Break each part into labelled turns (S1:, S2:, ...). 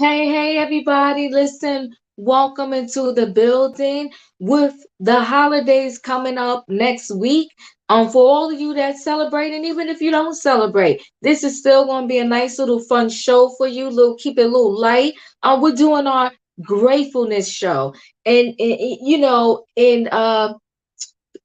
S1: Hey, everybody. Listen, welcome into the building with the holidays coming up next week. For all of you that celebrate, and even if you don't celebrate, this is still going to be a nice little fun show for you. Keep it a little light. We're doing our gratefulness show. In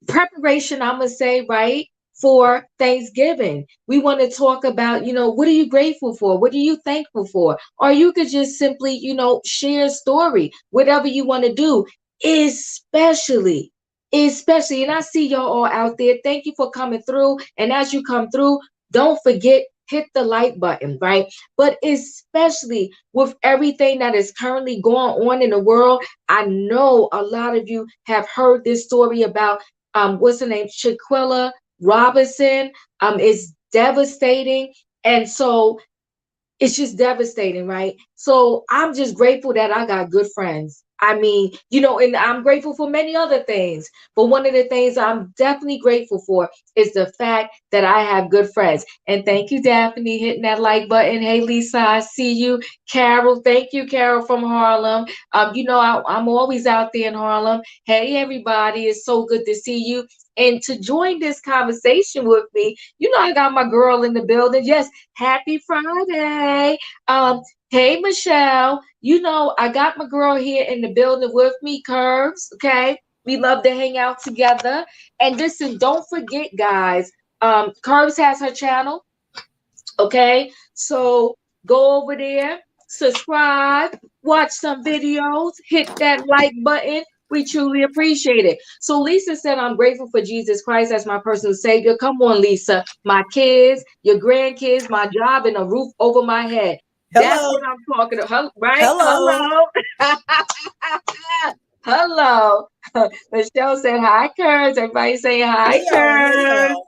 S1: preparation, I'm gonna say, right, for Thanksgiving. We want to talk about, what are you grateful for? What are you thankful for? Or you could just simply, share a story, whatever you want to do, especially. Especially, and I see y'all all out there. Thank you for coming through. And as you come through, don't forget, hit the like button, right? But especially with everything that is currently going on in the world, I know a lot of you have heard this story about what's her name? Shanquella Robinson. It's devastating. And so it's just devastating, right? So I'm just grateful that I got good friends. I mean, and I'm grateful for many other things. But one of the things I'm definitely grateful for is the fact that I have good friends. And thank you, Daphne, hitting that like button. Hey, Lisa, I see you. Carol, thank you, Carol from Harlem. I'm always out there in Harlem. Hey, everybody, it's so good to see you. And to join this conversation with me, I got my girl in the building. Yes, happy Friday. Hey, Michelle. I got my girl here in the building with me, Curves. Okay. We love to hang out together. And listen, don't forget, guys, Curves has her channel. Okay. So go over there, subscribe, watch some videos, hit that like button. We truly appreciate it. So Lisa said, I'm grateful for Jesus Christ as my personal savior. Come on, Lisa. My kids, your grandkids, my job, and a roof over my head. That's
S2: Hello.
S1: what I'm talking about, right?
S2: Hello.
S1: Hello. Hello. Michelle said, hi, Curves. Everybody say hi,
S2: Hey y'all. Hey
S1: Curves.
S2: y'all.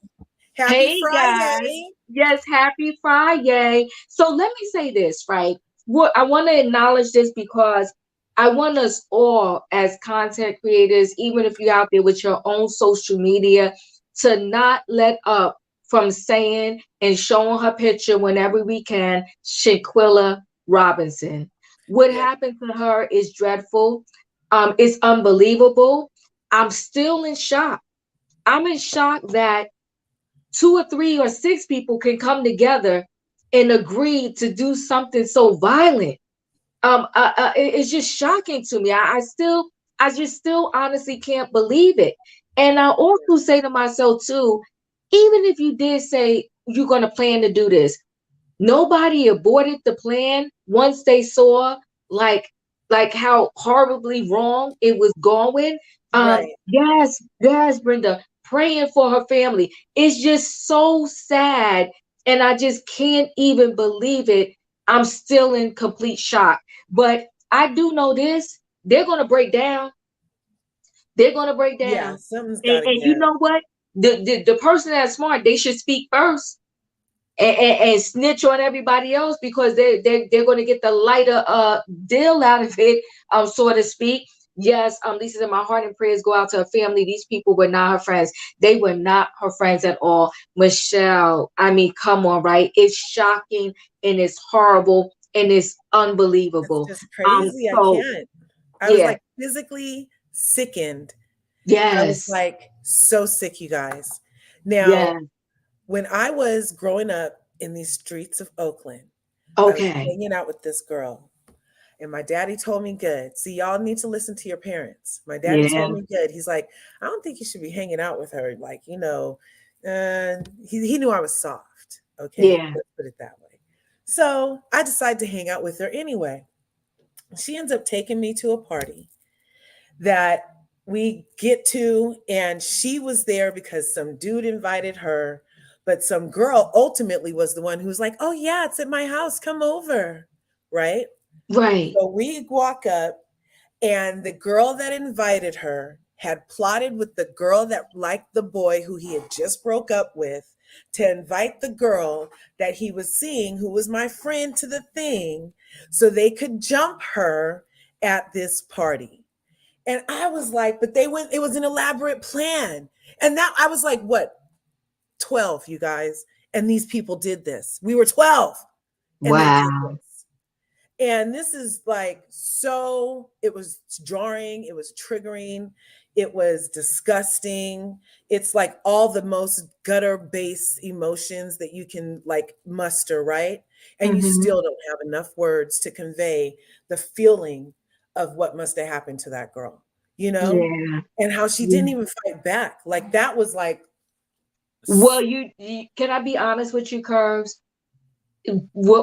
S2: Happy
S1: Hey guys,
S2: Friday.
S1: yes, happy Friday. So let me say this, right? What I want to acknowledge this because I want us all as content creators, even if you're out there with your own social media, to not let up from saying and showing her picture whenever we can, Shanquella Robinson. What
S2: Yeah.
S1: happened to her is dreadful. It's unbelievable. I'm still in shock. I'm in shock that two or three or six people can come together and agree to do something so violent. It's just shocking to me. I just still honestly can't believe it. And I also say to myself too, even if you did say you're going to plan to do this, nobody aborted the plan once they saw like how horribly wrong it was going.
S2: Right.
S1: Yes, Brenda, praying for her family. It's just so sad, and I just can't even believe it. I'm still in complete shock. But I do know this: they're gonna break down. They're gonna break
S2: Yeah.
S1: down.
S2: Something's
S1: And,
S2: got to
S1: and you
S2: give.
S1: know what? The person that's smart, they should speak first and snitch on everybody else because they're going to get the lighter deal out of it, so to speak. Yes, Lisa said my heart and prayers go out to her family. These people were not her friends. They were not her friends at all. Michelle, I mean, come on, right? It's shocking and it's horrible and it's
S2: It's
S1: unbelievable.
S2: just crazy. I
S1: So
S2: can't. I was
S1: yeah,
S2: like physically sickened. I was
S1: yes,
S2: like so sick, you guys. Now,
S1: yeah,
S2: when I was growing up in these streets of Oakland, I was
S1: okay,
S2: hanging out with this girl. And my daddy told me good. See, y'all need to listen to your parents. My daddy
S1: yeah,
S2: told me good. He's like, I don't think you should be hanging out with her. Like, he knew I was soft. Okay,
S1: yeah,
S2: let's put it that way. So I decided to hang out with her anyway. She ends up taking me to a party that we get to, and she was there because some dude invited her, but some girl ultimately was the one who was like, oh, yeah, it's at my house. Come over. Right.
S1: right,
S2: So we walk up, and the girl that invited her had plotted with the girl that liked the boy who he had just broke up with to invite the girl that he was seeing, who was my friend, to the thing so they could jump her at this party. And I was like, but it was an elaborate plan. And that I was like, what, 12, you guys? And these people did this. We were 12 and they did
S1: wow,
S2: this. And this is like, so it was jarring, it was triggering, it was disgusting. It's like all the most gutter base emotions that you can like muster, right? And you
S1: Mm-hmm.
S2: still don't have enough words to convey the feeling of what must have happened to that girl, you know?
S1: Yeah.
S2: And how she
S1: Yeah.
S2: didn't even fight back. Like that was like,
S1: Well, you can I be honest with you, Curves?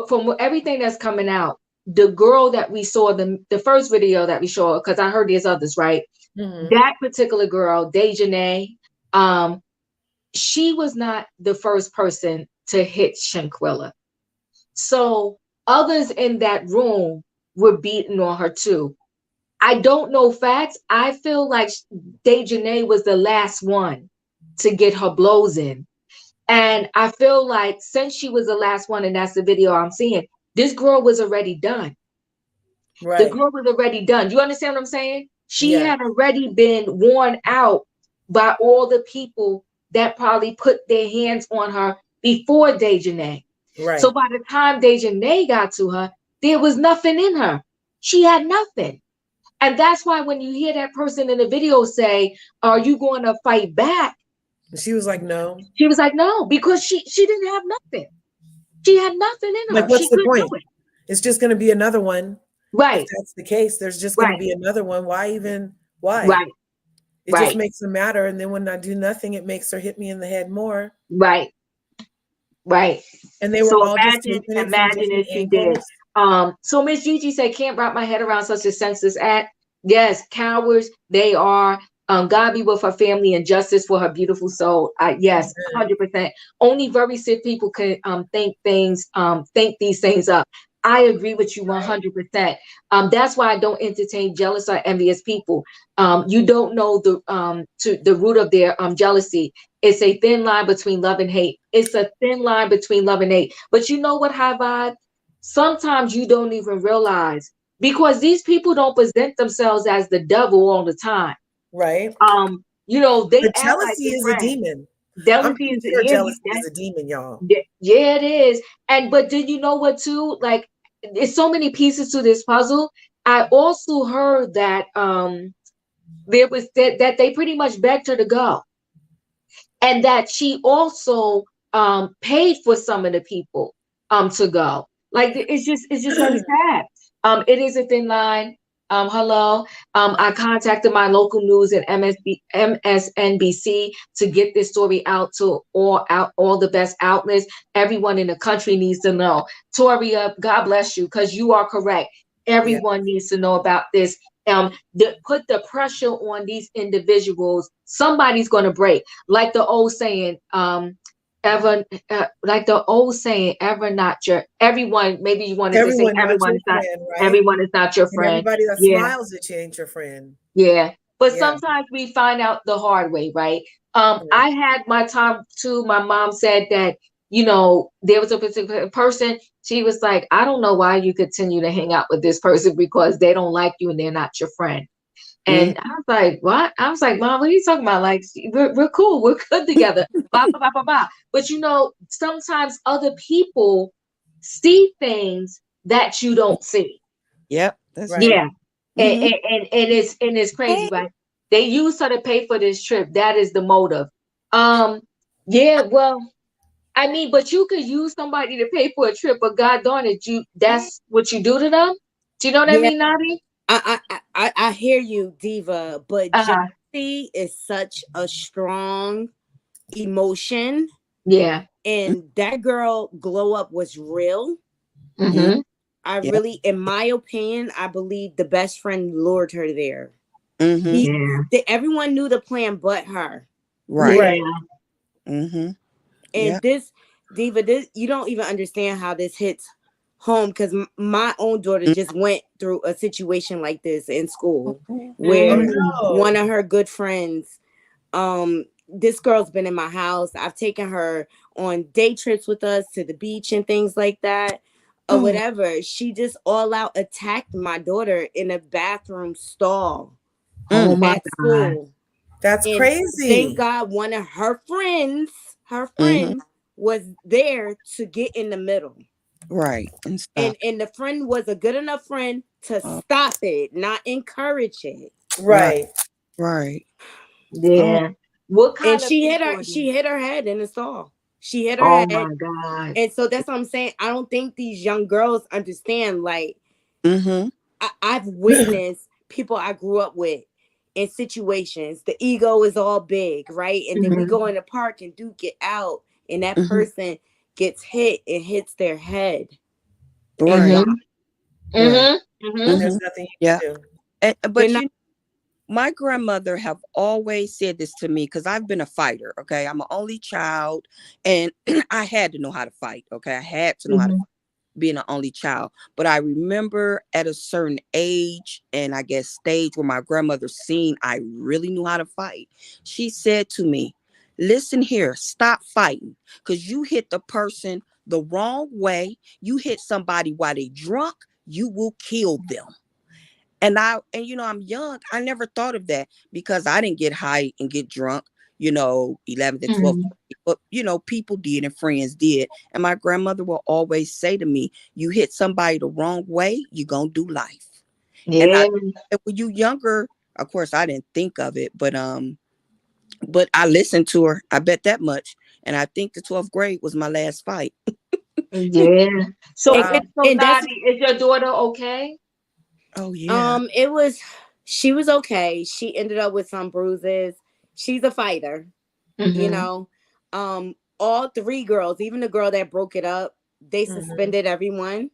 S1: From everything that's coming out, the girl that we saw, the first video that we saw, because I heard there's others, right?
S2: mhm,
S1: That particular girl, Dejanay, um, she was not the first person to hit Shanquella. So others in that room were beating on her too. I don't know facts. I feel like Dejanay was the last one to get her blows in. And I feel like since she was the last one, and that's the video I'm seeing, this girl was already done. The
S2: right.
S1: girl was already done. You understand what I'm saying? She
S2: Yeah,
S1: had already been worn out by all the people that probably put their hands on her before Dejanay. So
S2: right.
S1: by the time Dejanay got to her, there was nothing in her. She had nothing. And that's why when you hear that person in the video say, "Are you going to fight back?"
S2: And she was like, no.
S1: She was like, "No," because she didn't have nothing. She had nothing in
S2: Like,
S1: her.
S2: what's
S1: She
S2: the
S1: couldn't do
S2: point?
S1: it.
S2: It's just going to be another one. If
S1: Right,
S2: that's the case, there's just going to
S1: right,
S2: be another one. Why even? Why?
S1: right,
S2: It just
S1: right,
S2: makes them matter. And then when I do nothing, it makes her hit me in the head more.
S1: right, right.
S2: And they were
S1: So
S2: all just taking it from
S1: imagine
S2: different
S1: if she did.
S2: angles.
S1: So Miss Gigi said, "Can't wrap my head around such a senseless act." Yes, cowards, they are. God be with her family and justice for her beautiful soul. Yes,
S2: Amen.
S1: 100%. Only very sick people can think these things up. I agree with you
S2: Right.
S1: 100%. That's why I don't entertain jealous or envious people. You don't know the root of their jealousy. It's a thin line between love and hate. It's a thin line between love and hate. But you know what, High Vibe? Sometimes you don't even realize because these people don't present themselves as the devil all the time.
S2: Right.
S1: They
S2: But
S1: act like
S2: jealousy
S1: their
S2: is a
S1: friend.
S2: demon. I'm
S1: Jealousy
S2: pretty
S1: is
S2: sure
S1: yeah,
S2: jealousy is a demon, y'all.
S1: yeah, it is. And but did you know what too? Like, there's so many pieces to this puzzle. I also heard that there was that they pretty much begged her to go, and that she also paid for some of the people to go. Like it's just very sad. It is a thin line. Hello. I contacted my local news and MSNBC to get this story out to all the best outlets. Everyone in the country needs to know. Toria, God bless you, because you are correct.
S2: Yeah.
S1: Everyone needs to know about this. Put the pressure on these individuals. Somebody's going to break, like the old saying, ever not your everyone. Maybe you wanted to say
S2: Everyone not your friend, right?
S1: everyone is not your
S2: And
S1: friend.
S2: everybody that
S1: Yeah,
S2: smiles at you ain't your friend.
S1: yeah. But
S2: Yeah.
S1: sometimes we find out the hard way, right?
S2: Yeah.
S1: I had my time too. My mom said that, there was a particular person. She was like, "I don't know why you continue to hang out with this person because they don't like you and they're not your friend."
S3: Mm.
S1: And I was like, "What?" I was like, "Mom, what are you talking about? Like, we're cool. We're good together." Blah, blah, blah, blah, blah. But sometimes other people see things that you don't see.
S3: Yep, that's true.
S2: Right.
S1: Yeah. And,
S3: Hmm.
S1: and it's crazy,
S3: Hey.
S1: right? They used her to pay for this trip. That is the motive. Yeah, well, I mean, but you could use somebody to pay for a trip, but God darn it, that's what you do to them. Do you know what I
S3: Yeah,
S1: mean, Nadi?
S3: I hear you, Diva, but
S1: Uh-huh.
S3: jealousy is such a strong emotion,
S1: Yeah.
S3: and that girl glow up was real.
S1: Mm-hmm.
S3: I
S2: Yeah.
S3: really, in my opinion, I believe the best friend lured her there.
S4: Mm-hmm.
S3: He,
S1: Yeah.
S3: everyone knew the plan but her.
S4: Right.
S1: Yeah.
S2: Right.
S4: Mm-hmm.
S3: And
S4: Yeah.
S3: this, Diva, this you don't even understand how this hits home, because my own daughter
S4: Mm.
S3: just went through a situation like this in school,
S2: Oh
S3: where
S1: Mm-hmm.
S3: one
S2: no.
S3: of her good friends, this girl's been in my house. I've taken her on day trips with us to the beach and things like that, or
S4: Oh.
S3: whatever. She just all out attacked my daughter in a bathroom stall
S1: Oh
S4: Mm.
S1: my
S3: at
S1: God.
S3: school.
S2: That's
S3: And thank
S2: crazy.
S3: God one of her
S4: Mm-hmm.
S3: friends was there to get in the middle.
S4: Right. And
S3: And
S4: stop.
S3: the friend was a good enough friend to
S4: Oh,
S3: stop it, not encourage it.
S4: right.
S2: Right.
S4: Right. Oh.
S1: Yeah. What
S3: And
S1: kind of people are these?
S3: she hit her head in the stall. She hit her
S1: Oh
S3: head.
S1: my God.
S3: And so that's what I'm saying. I don't think these young girls understand. Like,
S4: Mm-hmm.
S3: I've witnessed people I grew up with in situations. The ego is all big, right? And then we
S1: Mm-hmm.
S3: go in the park and do get out, and that
S4: Mm-hmm.
S3: person gets hit and hits their head and
S4: Right.
S3: die.
S1: Mm-hmm.
S4: Right.
S1: Mm-hmm.
S2: And
S1: Mm-hmm.
S2: there's
S4: Mm-hmm.
S2: nothing you
S4: Yeah.
S2: can do.
S3: They're
S4: But
S3: not.
S4: my grandmother have always said this to me because I've been a fighter. Okay, I'm an only child, and I had to know how to fight. Okay, I had to know how to
S1: Mm-hmm.
S4: fight, being an only child. But I remember at a certain age and I guess stage where my grandmother seen I really knew how to fight. She said to me, "Listen here, stop fighting, because you hit the person the wrong way. You hit somebody while they drunk, you will kill them." And I'm young. I never thought of that because I didn't get high and get drunk, 11th and 12th.
S1: Mm-hmm.
S4: But people did and friends did. And my grandmother will always say to me, you hit somebody the wrong way, you're gonna do life. And
S1: Yeah.
S4: and when you younger, of course I didn't think of it, but I listened to her. I bet that much. And I think the 12th grade was my last fight.
S1: Yeah. So,
S2: Wow.
S1: so
S3: And that's
S1: Nadi, is your daughter okay?
S4: Oh yeah.
S3: it was she was okay. She ended up with some bruises. She's a fighter, you
S1: Mm-hmm.
S3: know. All three girls, even the girl that broke it up, they
S2: Hmm.
S3: suspended everyone.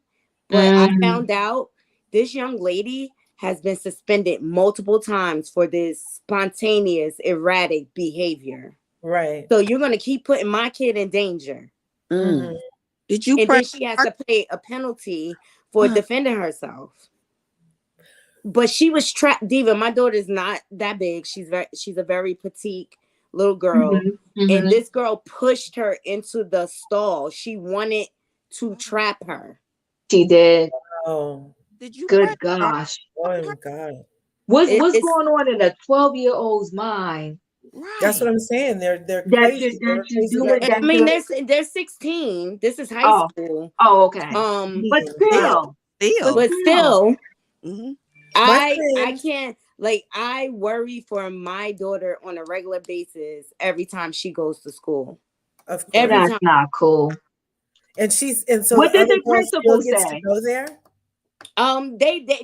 S3: But I
S1: Mm.
S3: found out this young lady has been suspended multiple times for this spontaneous, erratic behavior.
S2: Right.
S3: So you're gonna keep putting my kid in danger.
S2: Hmm.
S4: Mm. Did you
S3: And
S4: press
S3: then she has
S4: charge?
S3: to pay a penalty for
S4: Uh,
S3: defending herself. But she was trapped. Diva, my daughter's not that big. She's a very petite little girl.
S1: Mm-hmm.
S3: And
S1: Mm-hmm.
S3: this girl pushed her into the stall. She wanted to trap her.
S1: She did.
S2: Oh.
S4: did you press
S1: Good
S4: charge
S1: gosh.
S2: Oh
S4: on her?
S2: my God.
S1: What's
S3: It's
S1: going on in a 12-year-old's mind
S2: That's what
S4: Right.
S2: I'm saying. They're
S1: that
S2: crazy.
S1: you
S2: They're
S1: that
S2: a
S1: you
S2: crazy
S1: do it
S3: I
S1: that
S3: mean,
S1: you
S2: generation.
S3: they're 16. This is high
S1: oh
S3: school.
S1: oh okay. But
S2: Man,
S4: Still,
S1: still, but
S4: still.
S3: But
S1: still.
S3: still,
S4: Hmm.
S2: my
S3: I
S2: friend,
S3: can't, like, I worry for my daughter on a regular basis every time she goes to school.
S2: of
S3: Every
S2: course.
S1: That's
S3: time.
S1: not cool.
S2: And so
S1: What
S2: the
S1: did
S2: other
S1: the
S2: girl still
S1: principal
S2: gets to
S1: say?
S2: go there?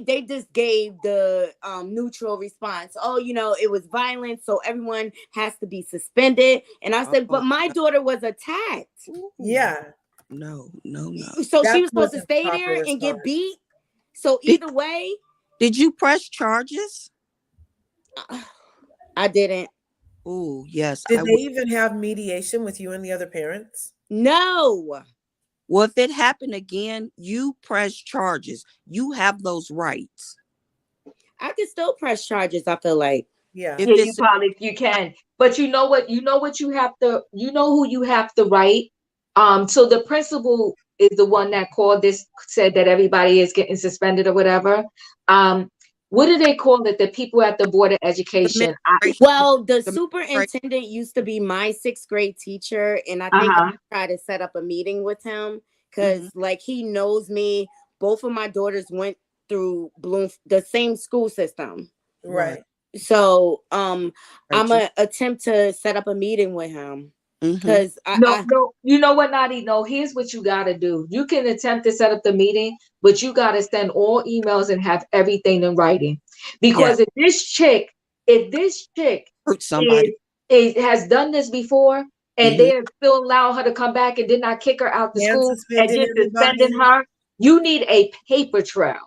S3: They just gave the neutral response. Oh, it was violent, so everyone has to be suspended. And I said,
S4: Oh
S3: but my daughter was attacked,
S4: ooh,
S2: Yeah.
S4: no, no, no.
S3: so she
S2: That
S3: was supposed to
S2: wasn't the
S3: stay
S2: proper
S3: there and get
S2: response.
S3: beat. So
S4: Did
S3: either way,
S4: did you press charges?
S3: I didn't.
S4: Oh yes,
S2: Did
S4: I
S2: they
S4: would.
S2: even have mediation with you and the other parents?
S3: No,
S4: Well, if it happened again, you press charges. You have those rights.
S3: I can still press charges. I feel like.
S2: Yeah.
S4: If
S1: Yeah,
S4: it's
S1: you can. But you know what you have to, you know who you have to write. So the principal is the one that called this, said that everybody is getting suspended or whatever. Um, what do they call it? The people at the Board of Education.
S4: administration,
S3: Well, the
S4: administration.
S3: superintendent used to be my sixth grade teacher, and I think
S1: Uh-huh.
S3: I tried to set up a meeting with him
S4: Hmm.
S3: because, like, he knows me. Both of my daughters went through the same school system,
S4: Right,
S2: Right.
S3: so I'm
S4: right. You.
S3: gonna attempt to set up a meeting with him
S4: Hmm.
S3: because
S1: No, no, you know what, Nadi? No, here's what you gotta do. You can attempt to set up the meeting, but you gotta send all emails and have everything in writing.
S4: Yeah,
S1: Because if this chick
S4: hurt
S1: is,
S4: somebody.
S1: has done this before and
S4: Hmm.
S1: they're still allowing her to come back and did not kick her out the
S2: And
S1: school and
S2: suspending
S1: just suspending
S2: everybody.
S1: her, you need a paper trail.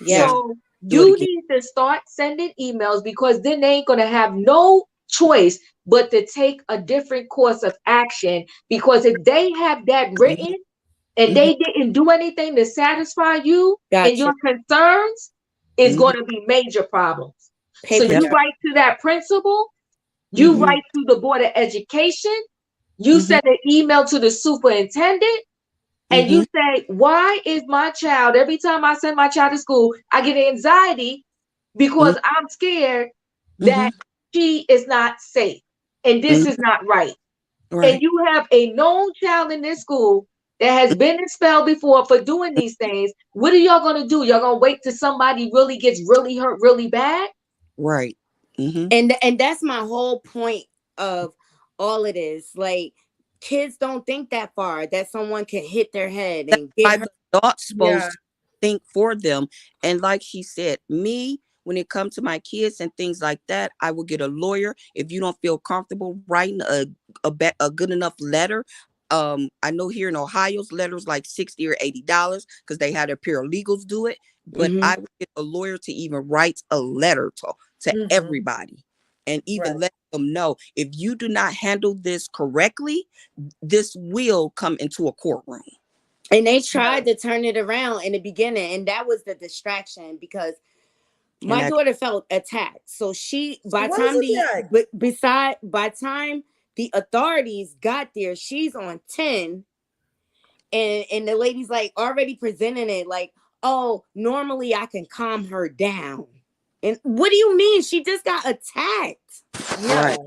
S4: Yeah,
S3: yeah,
S1: So
S4: do it
S1: you
S4: again.
S1: need to start sending emails because then they ain't gonna have no choice but to take a different course of action. Because if they have that
S4: Hmm.
S1: written and
S4: Hmm.
S1: they didn't do anything to satisfy you and
S3: gotcha.
S1: your concerns, it's
S4: Hmm.
S1: going to be major problems. So
S3: Paper
S4: Yeah.
S1: you
S3: trail.
S2: Yeah.
S1: write to that principal, you
S3: Mm-hmm.
S1: write to the Board of Education, you
S4: Hmm.
S1: send an email to the superintendent, and
S4: Hmm.
S1: you say, why is my child, every time I send my child to school, I get anxiety because I'm scared that
S4: Hmm.
S1: she is not safe and this
S4: Hmm.
S1: is not right. And
S4: Right.
S1: you have a known child in this school that has been expelled before for doing these things, what are y'all gonna do? Y'all gonna wait till somebody really gets really hurt really bad?
S4: Right. Mm-hmm.
S3: And that's my whole point of all of this. Like, kids don't think that far, that someone can hit their head
S4: That's
S3: and
S4: why
S3: get hurt.
S4: the adult's
S2: Yeah.
S4: supposed to think for them. And like she said, me, when it comes to my kids and things like that, I will get a lawyer. If you don't feel comfortable writing a good enough letter, I know here in Ohio's letters like $60 or $80 because they had their paralegals do it. But I would get a lawyer to even write a letter to everybody, and even let them know, if you do not handle this correctly, this will come into a courtroom.
S3: And they tried to turn it around in the beginning, and that was the distraction, because my daughter felt attacked. So by time the authorities got there, she's on 10, and the lady's like already presenting it like, oh, normally I can calm her down. And what do you mean? She just got attacked.
S2: Yeah.
S4: Right.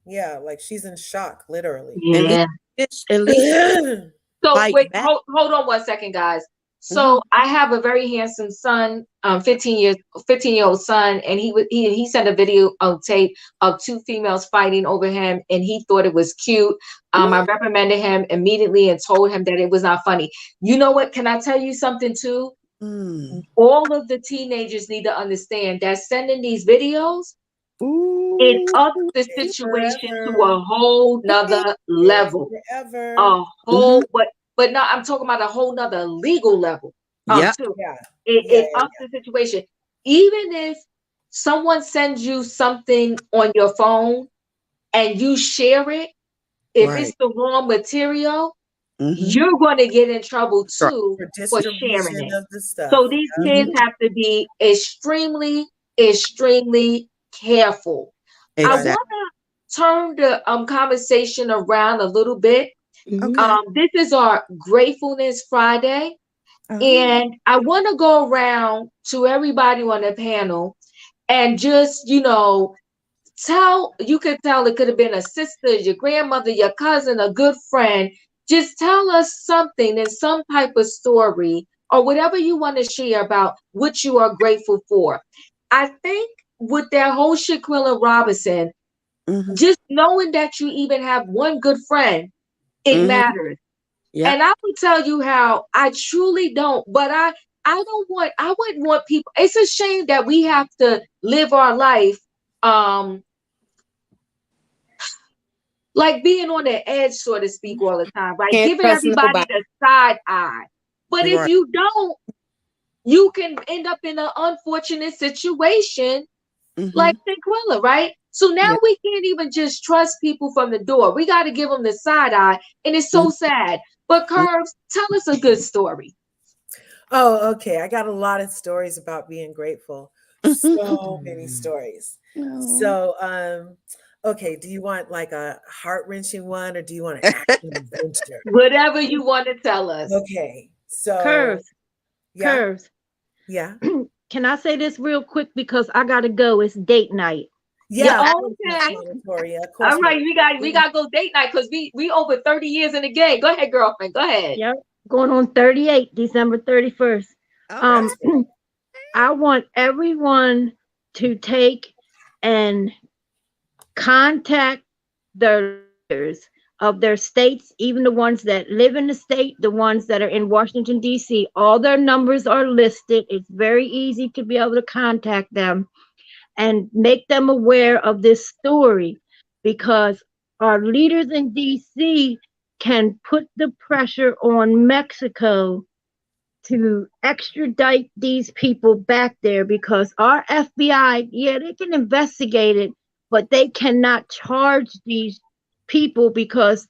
S2: Yeah, like she's in shock, literally.
S1: Yeah.
S4: At least
S1: So wait, hold on 1 second, guys. So I have a very handsome son, 15-year-old son, and he sent a video of tape of two females fighting over him, and he thought it was cute. I reprimanded him immediately and told him that it was not funny. You know what? Can I tell you something too? All of the teenagers need to understand that sending these videos, it ups the situation to a whole nother level. A whole, but now I'm talking about a whole nother legal level. Too. It ups the situation. Even if someone sends you something on your phone and you share it, if it's the wrong material, you're going to get in trouble too for sharing it.
S2: Of the stuff.
S1: So these kids have to be extremely, extremely careful.
S4: Exactly.
S1: I want to turn the conversation around a little bit. This is our Gratefulness Friday, and I want to go around to everybody on the panel and just, you could tell it could have been a sister, your grandmother, your cousin, a good friend. Just tell us something in some type of story or whatever you want to share about what you are grateful for. I think with that whole Shanquella Robinson, just knowing that you even have one good friend, it matters.
S4: Yeah.
S1: And I will tell you how I truly don't, but I wouldn't want people. It's a shame that we have to live our life like being on the edge, so to speak, all the time, right?
S3: Can't
S1: Giving
S3: trust
S1: everybody
S3: nobody.
S1: the side eye. But if you don't, you can end up in an unfortunate situation like Shanquella, right? So now we can't even just trust people from the door. We got to give them the side eye, and it's so sad. But Curves, tell us a good story.
S2: Oh, okay. I got a lot of stories about being grateful. So many stories. So, okay, do you want like a heart-wrenching one, or do you want an action adventure?
S1: Whatever you want to tell us.
S2: Okay. So
S5: Curves.
S2: Yeah.
S5: Can I say this real quick because I gotta go? It's date night.
S2: Yeah.
S1: Okay.
S2: Victoria, of course.
S1: All right, we got to go date night because we over 30 years in the game. Go ahead, girlfriend. Go ahead.
S5: Yep. Going on 38, December 31st. I want everyone to take and contact the leaders of their states, even the ones that live in the state, the ones that are in Washington, D.C. All their numbers are listed. It's very easy to be able to contact them and make them aware of this story, because our leaders in D.C. can put the pressure on Mexico to extradite these people back there, because our FBI, they can investigate it, but they cannot charge these people because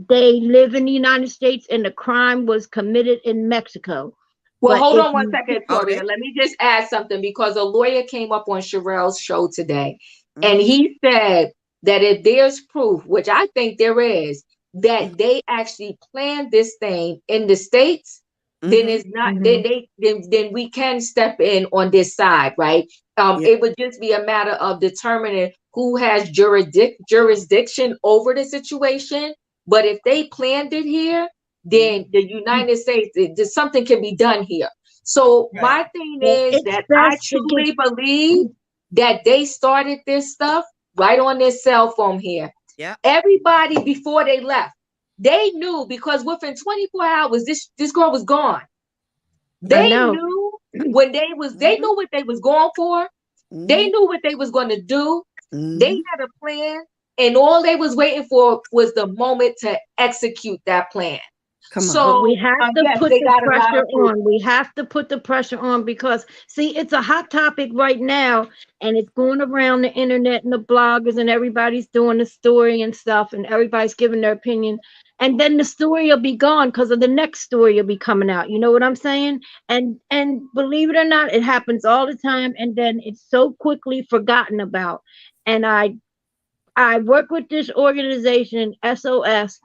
S5: they live in the United States and the crime was committed in Mexico.
S1: Well, hold on 1 second, Toria. Let me just add something, because a lawyer came up on Sherelle's show today, and he said that if there's proof, which I think there is, that they actually planned this thing in the States, then it's not, then we can step in on this side, right? It would just be a matter of determining who has jurisdiction over the situation. But if they planned it here, then the United States, something can be done here. So my thing is
S5: It's
S1: that I
S5: best to
S1: truly believe that they started this stuff right on their cell phone here.
S4: Yeah.
S1: Everybody before they left, they knew, because within 24 hours, this girl was gone.
S5: I
S1: They
S5: know.
S1: knew when they knew what they was going for. They knew what they was going to do. They had a plan, and all they was waiting for was the moment to execute that plan.
S4: Come on.
S5: But we
S1: So
S5: have to
S1: yes,
S5: put
S1: they
S5: the
S1: got a lot
S5: pressure
S1: of proof.
S5: on. We have to put the pressure on because, see, it's a hot topic right now, and it's going around the internet and the bloggers, and everybody's doing the story and stuff, and everybody's giving their opinion. And then the story will be gone because of the next story will be coming out. You know what I'm saying? And believe it or not, it happens all the time, and then it's so quickly forgotten about. And I work with this organization, SOS,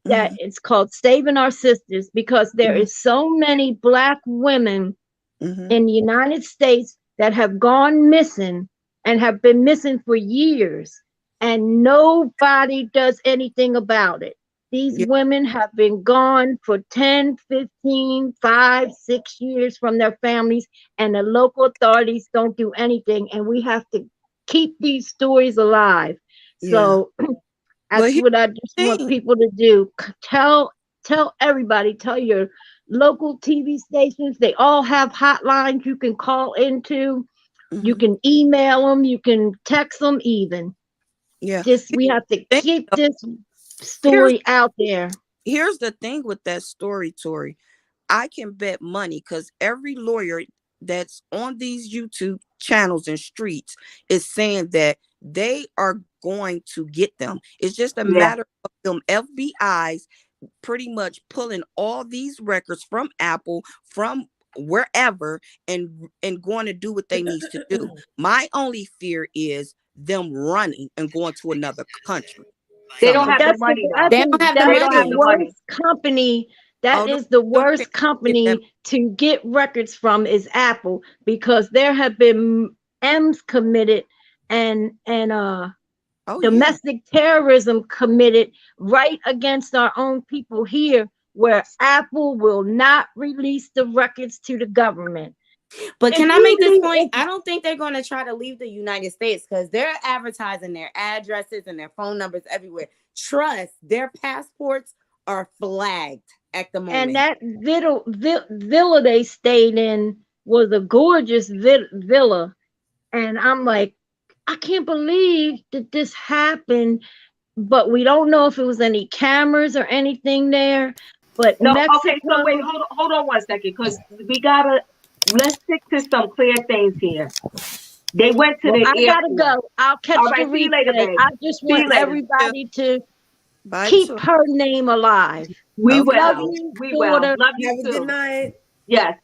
S5: that it's called Saving Our Sisters, because there is so many Black women in the United States that have gone missing and have been missing for years, and nobody does anything about it. These women have been gone for 10, 15, 5, 6 years from their families, and the local authorities don't do anything, and we have to keep these stories alive. So that's what I just want people to do. Tell everybody, tell your local TV stations. They all have hotlines you can call into. You can email them. You can text them even.
S4: Yeah.
S5: Just, we have to keep this
S4: Here's
S5: story out there.
S4: here's the thing with that story, Tori. I can bet money because every lawyer that's on these YouTube channels and streets is saying that they are going to get them. It's just a matter of them FBI's pretty much pulling all these records from Apple, from wherever, and going to do what they need to do. My only fear is them running and going to another country.
S1: They don't have the
S5: That's
S1: money, though.
S3: They don't have the
S1: They don't have
S3: money.
S1: the money.
S5: Company that is the worst company to get records from is Apple, because there have been M's committed and domestic terrorism committed right against our own people here, where Apple will not release the records to the government.
S3: But can I make this point? I don't think they're going to try to leave the United States, because they're advertising their addresses and their phone numbers everywhere. Trust, their passports are flagged at the moment.
S5: And that villa they stayed in was a gorgeous villa. And I'm like, I can't believe that this happened, but we don't know if it was any cameras or anything there. But
S1: no,
S5: Mexico,
S1: okay, so wait, hold on 1 second, because let's stick to some clear things here. They went to the airport.
S5: I gotta go. I'll catch the replay.
S1: See you later, babe.
S5: I just want everybody to keep her name alive.
S1: We will.
S5: Love you, daughter.
S1: Love you
S2: Have
S1: too.
S2: a good night.
S1: Yes.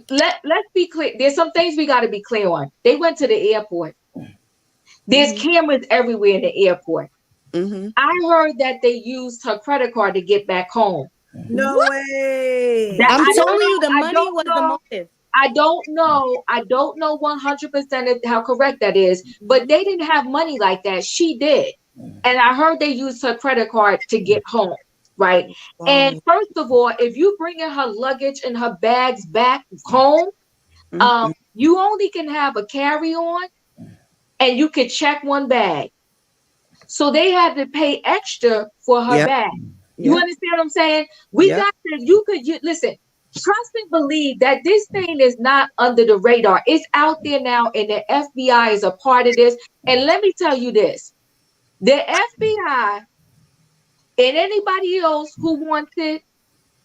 S1: Let's be clear. There's some things we got to be clear on. They went to the airport. There's cameras everywhere in the airport. I heard that they used her credit card to get back home.
S2: No way.
S3: I'm telling you, the money was the motive.
S1: I don't know 100% how correct that is, but they didn't have money like that. She did. And I heard they used her credit card to get home, right? Wow. And first of all, if you bringing her luggage and her bags back home, you only can have a carry-on, and you can check one bag. So they had to pay extra for her bag. You understand what I'm saying? Listen, trust and believe that this thing is not under the radar. It's out there now, and the FBI is a part of this. And let me tell you this, the FBI and anybody else who wants it,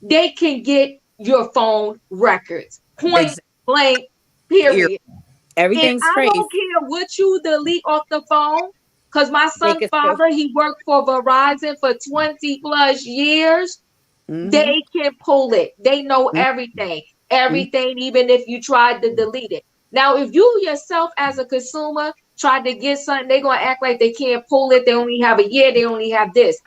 S1: they can get your phone records. Point blank, period.
S3: Everything's
S1: I don't care what you delete off the phone, because my son's father, he worked for Verizon for 20 plus years. They can pull it. They know everything, even if you tried to delete it. Now, if you yourself as a consumer tried to get something, they're going to act like they can't pull it. They only have a year. They only have this.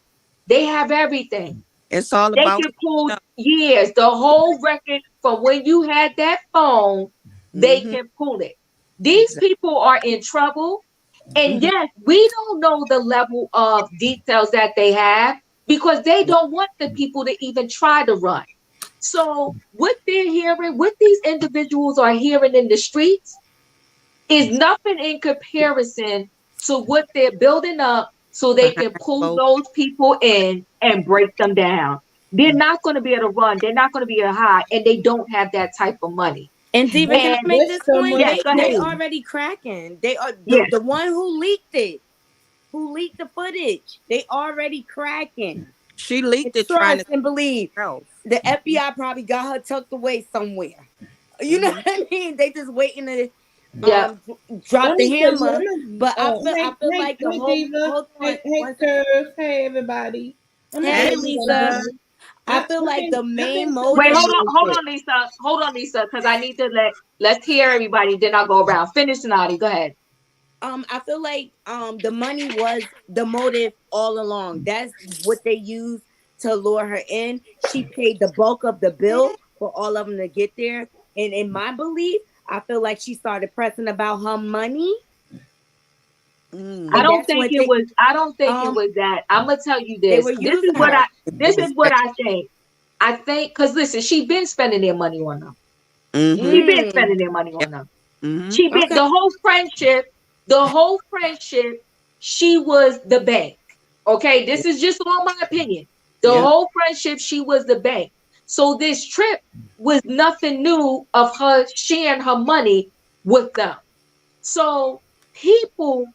S1: They have everything.
S4: It's all about.
S1: They can pull years, the whole record from when you had that phone. They can pull it. These people are in trouble. And yes, we don't know the level of details that they have. because they don't want the people to even try to run. So what they're hearing, what these individuals are hearing in the streets is nothing in comparison to what they're building up so they
S4: Behind
S1: can pull
S4: closed.
S1: those people in and break them down. They're not going to be able to run. They're not going to be able to hide, and they don't have that type of money.
S3: And Diva, can I
S1: And
S3: make
S2: There's
S3: this
S2: so
S3: point?
S2: much
S1: yes, go
S3: They
S1: ahead.
S2: pain.
S3: already cracking. They are
S1: Yes.
S3: the one who leaked it, who leaked the footage. They already cracking.
S4: She leaked it trying to
S3: Trust and believe.
S4: herself.
S3: The FBI probably got her tucked away somewhere. You know what I mean? They just waiting to
S1: Yeah.
S3: drop
S2: Let
S3: the
S2: me tell you,
S3: hammer. But I
S2: hey,
S3: feel
S2: hey,
S3: like the
S2: hey,
S3: whole
S2: Diva,
S3: hold on
S2: hey,
S3: one second.
S2: Curve, hey, everybody. Let me tell
S3: Hey
S2: you
S3: Lisa.
S2: something.
S3: I feel like the
S2: I've
S3: main
S2: been
S1: Wait,
S3: motive was
S1: hold on, Lisa. Hold on, Lisa, because I need to let's hear everybody. Then I'll go around. Finish, Nadi. Go ahead.
S3: I feel like the money was the motive all along. That's what they used to lure her in. She paid the bulk of the bill for all of them to get there. And in my belief, I feel like she started pressing about her money.
S1: I
S3: And
S1: don't
S3: that's
S1: think
S3: what
S1: it was. I don't think it
S3: um
S1: was that. I'm gonna tell you
S3: they
S1: this.
S3: were using her.
S1: This is what I think. I think because listen, she been spending their money on them.
S4: Mm-hmm.
S1: She been
S3: Mm,
S1: spending their money
S4: Yep.
S1: on them.
S4: Mm-hmm.
S1: She been
S3: okay.
S1: the whole friendship. She was the bank. Okay, this is just all my opinion. The
S4: Yep.
S1: whole friendship, she was the bank. So this trip was nothing new of her sharing her money with them. So people,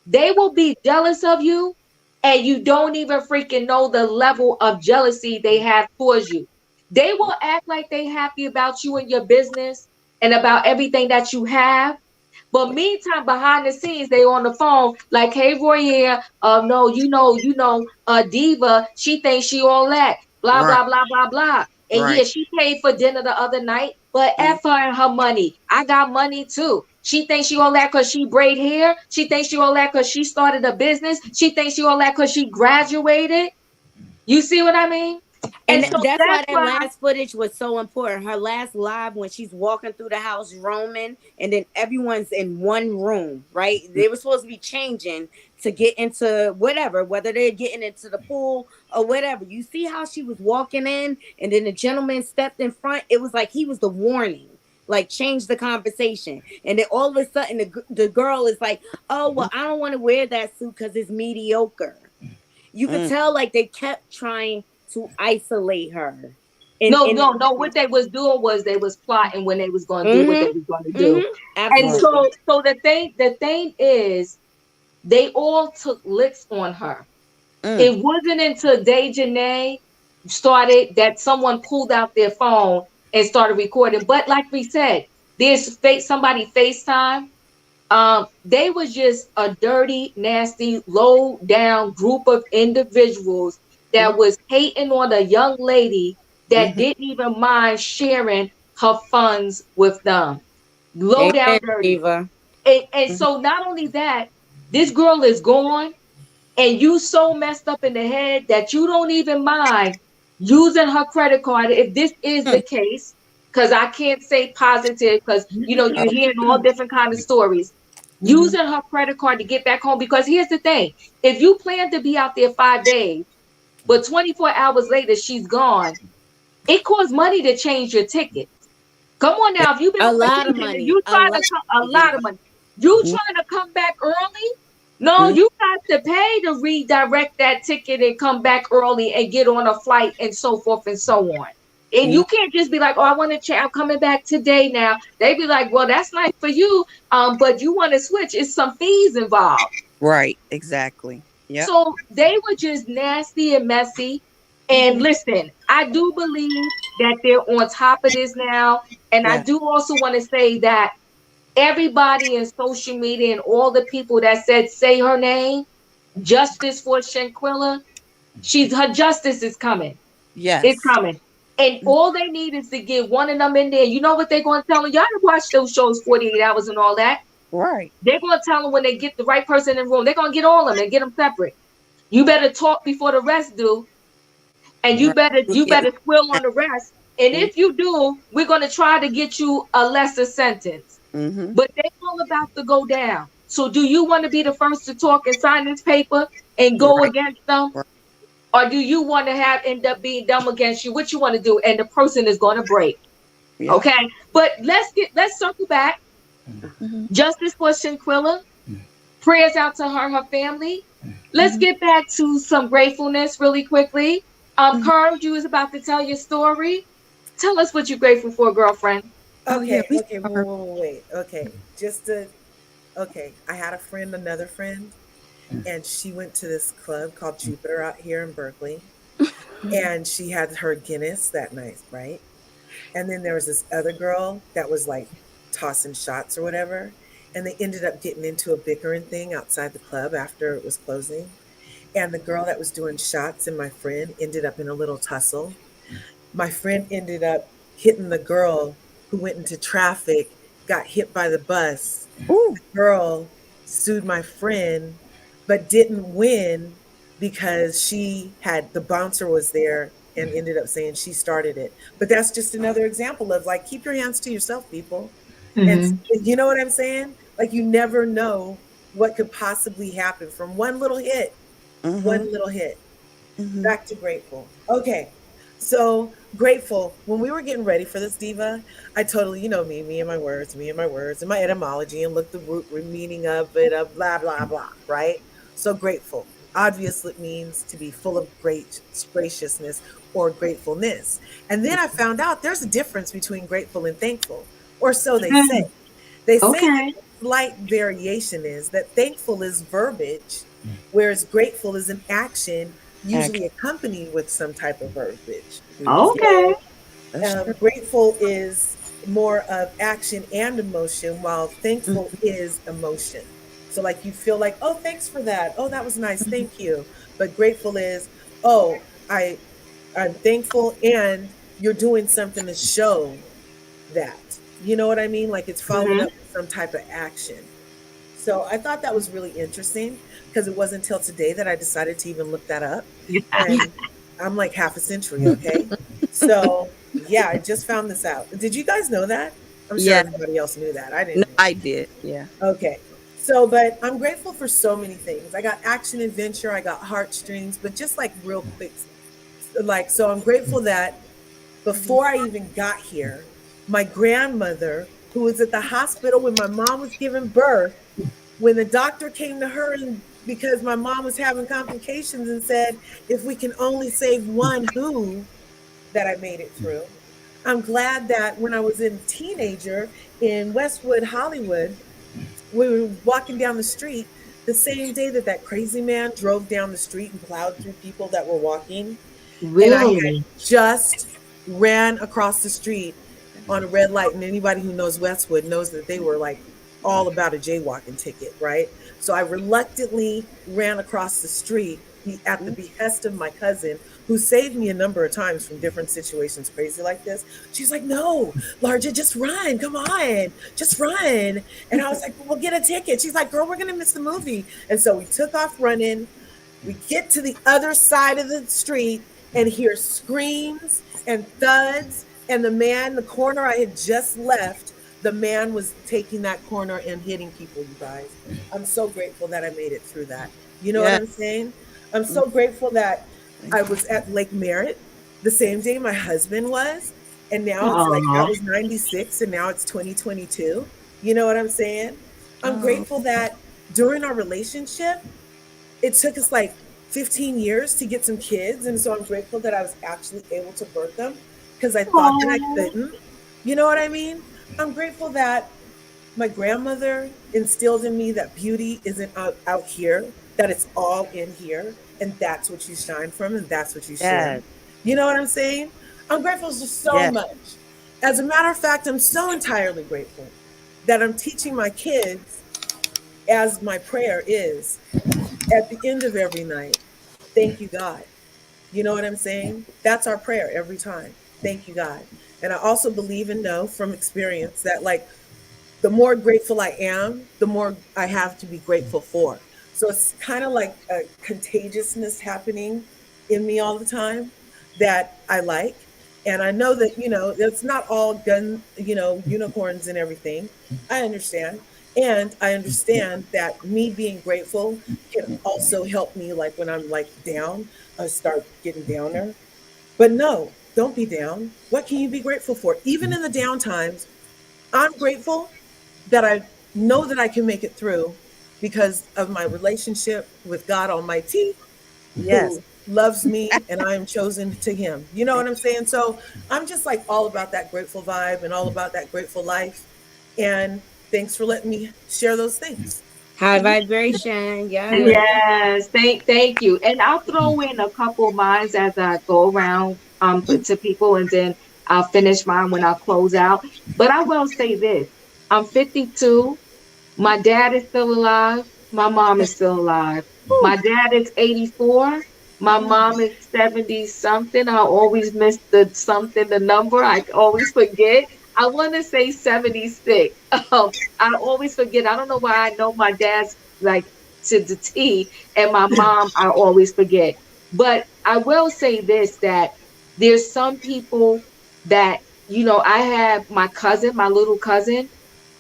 S1: they will be jealous of you, and you don't even freaking know the level of jealousy they have towards you. They will act like they happy about you and your business and about everything that you have. But meantime, behind the scenes, they on the phone like, "Hey, Royer, no, Diva, she thinks she all that, blah
S4: Right.
S1: blah blah blah blah." And
S4: Right.
S1: yeah, she paid for dinner the other night, but
S4: Mm.
S1: F her and her money. I got money too. She thinks she all that because she braid hair. She thinks she all that because she started a business. She thinks she all that because she graduated. You see what I mean? And
S3: And
S1: so
S3: that's
S1: that's
S3: why that
S1: why,
S3: last footage was so important. Her last live when she's walking through the house roaming, and then everyone's in one room, right? They were supposed to be changing to get into whatever, whether they're getting into the pool or whatever. You see how she was walking in, and then the gentleman stepped in front. It was like he was the warning. Like change the conversation, and then all of a sudden the girl is like, "Oh well, I don't want to wear that suit because it's mediocre." You could
S4: Mm.
S3: tell like they kept trying to isolate her. In
S1: no. What they was doing was they was plotting when they was going to do what they
S3: mm-hmm,
S1: was going to do.
S3: mm-hmm,
S1: And
S4: Right.
S3: absolutely.
S1: so the thing is, they all took licks on her.
S4: Mm.
S1: It wasn't until Dejanay started that someone pulled out their phone and started recording. But like we said, there's somebody FaceTime. They was just a dirty, nasty, low down group of individuals
S4: Mm.
S1: that was hating on a young lady that
S4: Mm-hmm.
S1: didn't even mind sharing her funds with them. Low down
S3: Amen,
S1: dirty.
S3: Diva.
S1: And
S4: Mm-hmm.
S1: so not only that, this girl is gone, and you so messed up in the head that you don't even mind using her credit card if this is the case, because I can't say positive because you're hearing all different kind of stories.
S4: Mm-hmm.
S1: Using her credit card to get back home, because here's the thing: if you plan to be out there 5 days, but 24 hours later she's gone, it costs money to change your ticket. Come on now, if you've been
S3: A
S1: on
S3: lot of
S1: vacation and
S3: money.
S1: you
S3: A
S1: trying
S3: lot
S1: to come,
S3: of
S1: a
S3: money,
S1: lot of
S3: Diva.
S1: money, you
S4: Mm-hmm.
S1: trying to come back early? No,
S4: Mm-hmm.
S1: you got to pay to redirect that ticket and come back early and get on a flight and so forth and so on. And you can't just be like, "Oh, I want to check. I'm coming back today." Now they be like, "Well, that's nice for you, but you want to switch? It's some fees involved."
S4: Right. Exactly. Yep.
S1: So they were just nasty and messy. And
S4: Mm-hmm.
S1: listen, I do believe that they're on top of this now. And I
S4: Yeah.
S1: do also want to say that everybody in social media and all the people that said say her name, justice for Shanquella, her justice is coming. It's
S4: Yes.
S1: coming. And all they need is to get one of them in there. You know what they're going to tell them? Y'all to watch those shows 48 hours and all that.
S4: Right.
S1: They're going to tell them when they get the right person in the room, they're going to get all of them and get them separate. You better talk before the rest do, and you
S4: Right.
S1: better
S4: You'll
S1: you
S4: get
S1: better squill on the rest. And
S4: mm-hmm.
S1: if you do, we're going to try to get you a lesser sentence.
S4: Mm-hmm.
S1: But they're all about to go down. So do you want to be the first to talk and sign this paper and go
S4: Right.
S1: against them?
S4: Right.
S1: or do you want to have end up being dumb against you? What you want to do, and the person is going to break.
S4: Yeah.
S1: Okay, but let's circle back.
S4: Hmm.
S1: Justice for Shanquella. Prayers out to her family. Let's
S4: Hmm.
S1: get back to some gratefulness really quickly.
S4: Hmm.
S1: Curve, you was about to tell your story. Tell us what you're grateful for, girlfriend.
S4: Oh yeah,
S2: Okay,
S4: we
S2: okay,
S4: are.
S2: wait. Okay, just to, okay. I had a friend, another friend, and she went to this club called Jupiter out here in Berkeley, and she had her Guinness that night, right? And then there was this other girl that was like tossing shots or whatever, and they ended up getting into a bickering thing outside the club after it was closing. And the girl that was doing shots and my friend ended up in a little tussle. My friend ended up hitting the girl who went into traffic, got hit by the bus.
S4: Ooh.
S2: Girl sued my friend, but didn't win because she had the bouncer was there and ended up saying she started it. But that's just another example of like, keep your hands to yourself, people. And
S1: Mm-hmm.
S2: you know what I'm saying? Like, you never know what could possibly happen from one little hit,
S4: Mm-hmm.
S2: one little hit.
S4: Mm-hmm.
S2: Back to grateful. Okay. So grateful. When we were getting ready for this diva, I totally, you know me and my words, and my etymology, and looked the root meaning of it, of blah blah blah. Right. So grateful. Obviously, it means to be full of great graciousness or gratefulness. And then I found out there's a difference between grateful and thankful, or so they say.
S1: Mm,
S2: They say that
S1: okay.
S2: the slight variation is that thankful is verbiage, whereas grateful is an action, usually
S4: Action.
S2: accompanied with some type of verbiage.
S1: Okay.
S2: So
S4: That's true.
S2: grateful is more of action and emotion, while thankful
S4: Mm-hmm.
S2: is emotion. So, like, you feel like, oh, thanks for that. Oh, that was nice. Thank you. But grateful is, oh, I'm thankful, and you're doing something to show that. You know what I mean? Like, it's followed
S1: Mm-hmm.
S2: up with some type of action. So I thought that was really interesting because it wasn't until today that I decided to even look that up. And I'm like half a century, okay? So yeah, I just found this out. Did you guys know that? I'm sure
S4: Yeah.
S2: everybody else knew that. I
S4: No,
S2: didn't know
S4: I
S2: that.
S4: did. Yeah.
S2: Okay. So, but I'm grateful for so many things. I got action adventure, I got heartstrings, but just like real quick, like, so I'm grateful that
S4: Mm-hmm.
S2: before I even got here, my grandmother, who was at the hospital when my mom was giving birth, when the doctor came to her and because my mom was having complications and said, if we can only save one who, that I made it through. I'm glad that when I was a teenager in Westwood, Hollywood, we were walking down the street the same day that that crazy man drove down the street and plowed through people that were walking, and I had
S1: Really?
S2: just ran across the street on a red light. And anybody who knows Westwood knows that they were like all about a jaywalking ticket, right? So I reluctantly ran across the street at the behest of my cousin, who saved me a number of times from different situations crazy like this. She's like, no, Larja, just run. Come on, just run. And I was like, we'll get a ticket. She's like, girl, we're going to miss the movie. And so we took off running. We get to the other side of the street and hear screams and thuds. And the man, the corner I had just left, the man was taking that corner and hitting people, you guys. I'm so grateful that I made it through that. You know what
S4: Yeah.
S2: I'm saying? I'm
S4: Mm.
S2: so grateful that
S4: Thank
S2: I
S4: you.
S2: was at Lake Merritt the same day my husband was. And now it's like I
S1: Oh,
S2: was 96 and now it's 2022. You know what I'm saying? I'm
S4: Oh.
S2: grateful that during our relationship, it took us like 15 years to get some kids. And so I'm grateful that I was actually able to birth them because I thought that I
S1: oh,
S2: couldn't. You know what I mean? I'm grateful that my grandmother instilled in me that beauty isn't out here, that it's all in here. And that's what you shine from and that's what you share.
S4: Yes.
S2: You know what I'm saying? I'm grateful just so
S4: Yes.
S2: much. As a matter of fact, I'm so entirely grateful that I'm teaching my kids, as my prayer is at the end of every night, thank you, God. You know what I'm saying? That's our prayer every time. Thank you, God. And I also believe and know from experience that, like, the more grateful I am, the more I have to be grateful for. So it's kind of like a contagiousness happening in me all the time that I like. And I know that, it's not all gun, unicorns and everything. I understand. And I understand that me being grateful can also help me, like when I'm like down, start getting downer. But no, don't be down. What can you be grateful for? Even in the down times, I'm grateful that I know that I can make it through because of my relationship with God Almighty,
S4: Yes.
S2: who loves me and I am chosen to him. You know what I'm saying? So I'm just like all about that grateful vibe and all about that grateful life. And thanks for letting me share those things.
S3: High vibration. Yes.
S1: Yes, thank you. And I'll throw in a couple of mines as I go around to people, and then I'll finish mine when I close out. But I will say this. I'm 52. My dad is still alive. My mom is still alive. My
S2: Whew.
S1: dad is 84. My mom is 70 something. I always miss the something, the number. I always forget. I want to say 76. I always forget. I don't know why I know my dad's like to the T, and my mom, I always forget. But I will say this, that there's some people that, I have my cousin, my little cousin.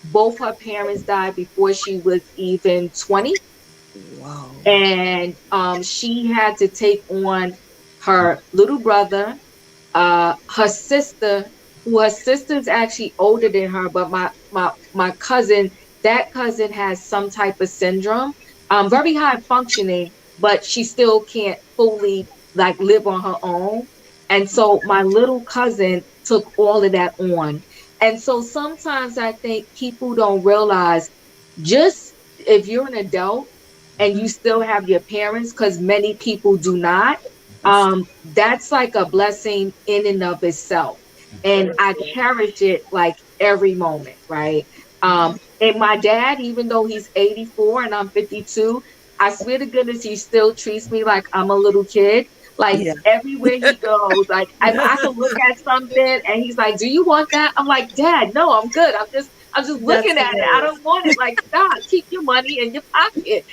S1: Both her parents died before she was even 20.
S4: Whoa.
S1: And she had to take on her little brother, her sister, who her sister's actually older than her, but my cousin, that cousin has some type of syndrome, very high functioning, but she still can't fully like live on her own. And so my little cousin took all of that on. And so sometimes I think people don't realize, just if you're an adult and you still have your parents, because many people do not,
S4: That's
S1: that's like a blessing in and of itself. And I cherish it like every moment, right? And my dad, even though he's 84 and I'm 52, I swear to goodness, he still treats me like I'm a little kid. Like
S4: yeah.
S1: everywhere he goes, like I can look at something and he's like, "Do you want that?" I'm like, "Dad, no, I'm good. I'm just
S2: That's
S1: looking at it. I
S2: hilarious.
S1: don't want it." Like, stop, keep your money in your pocket.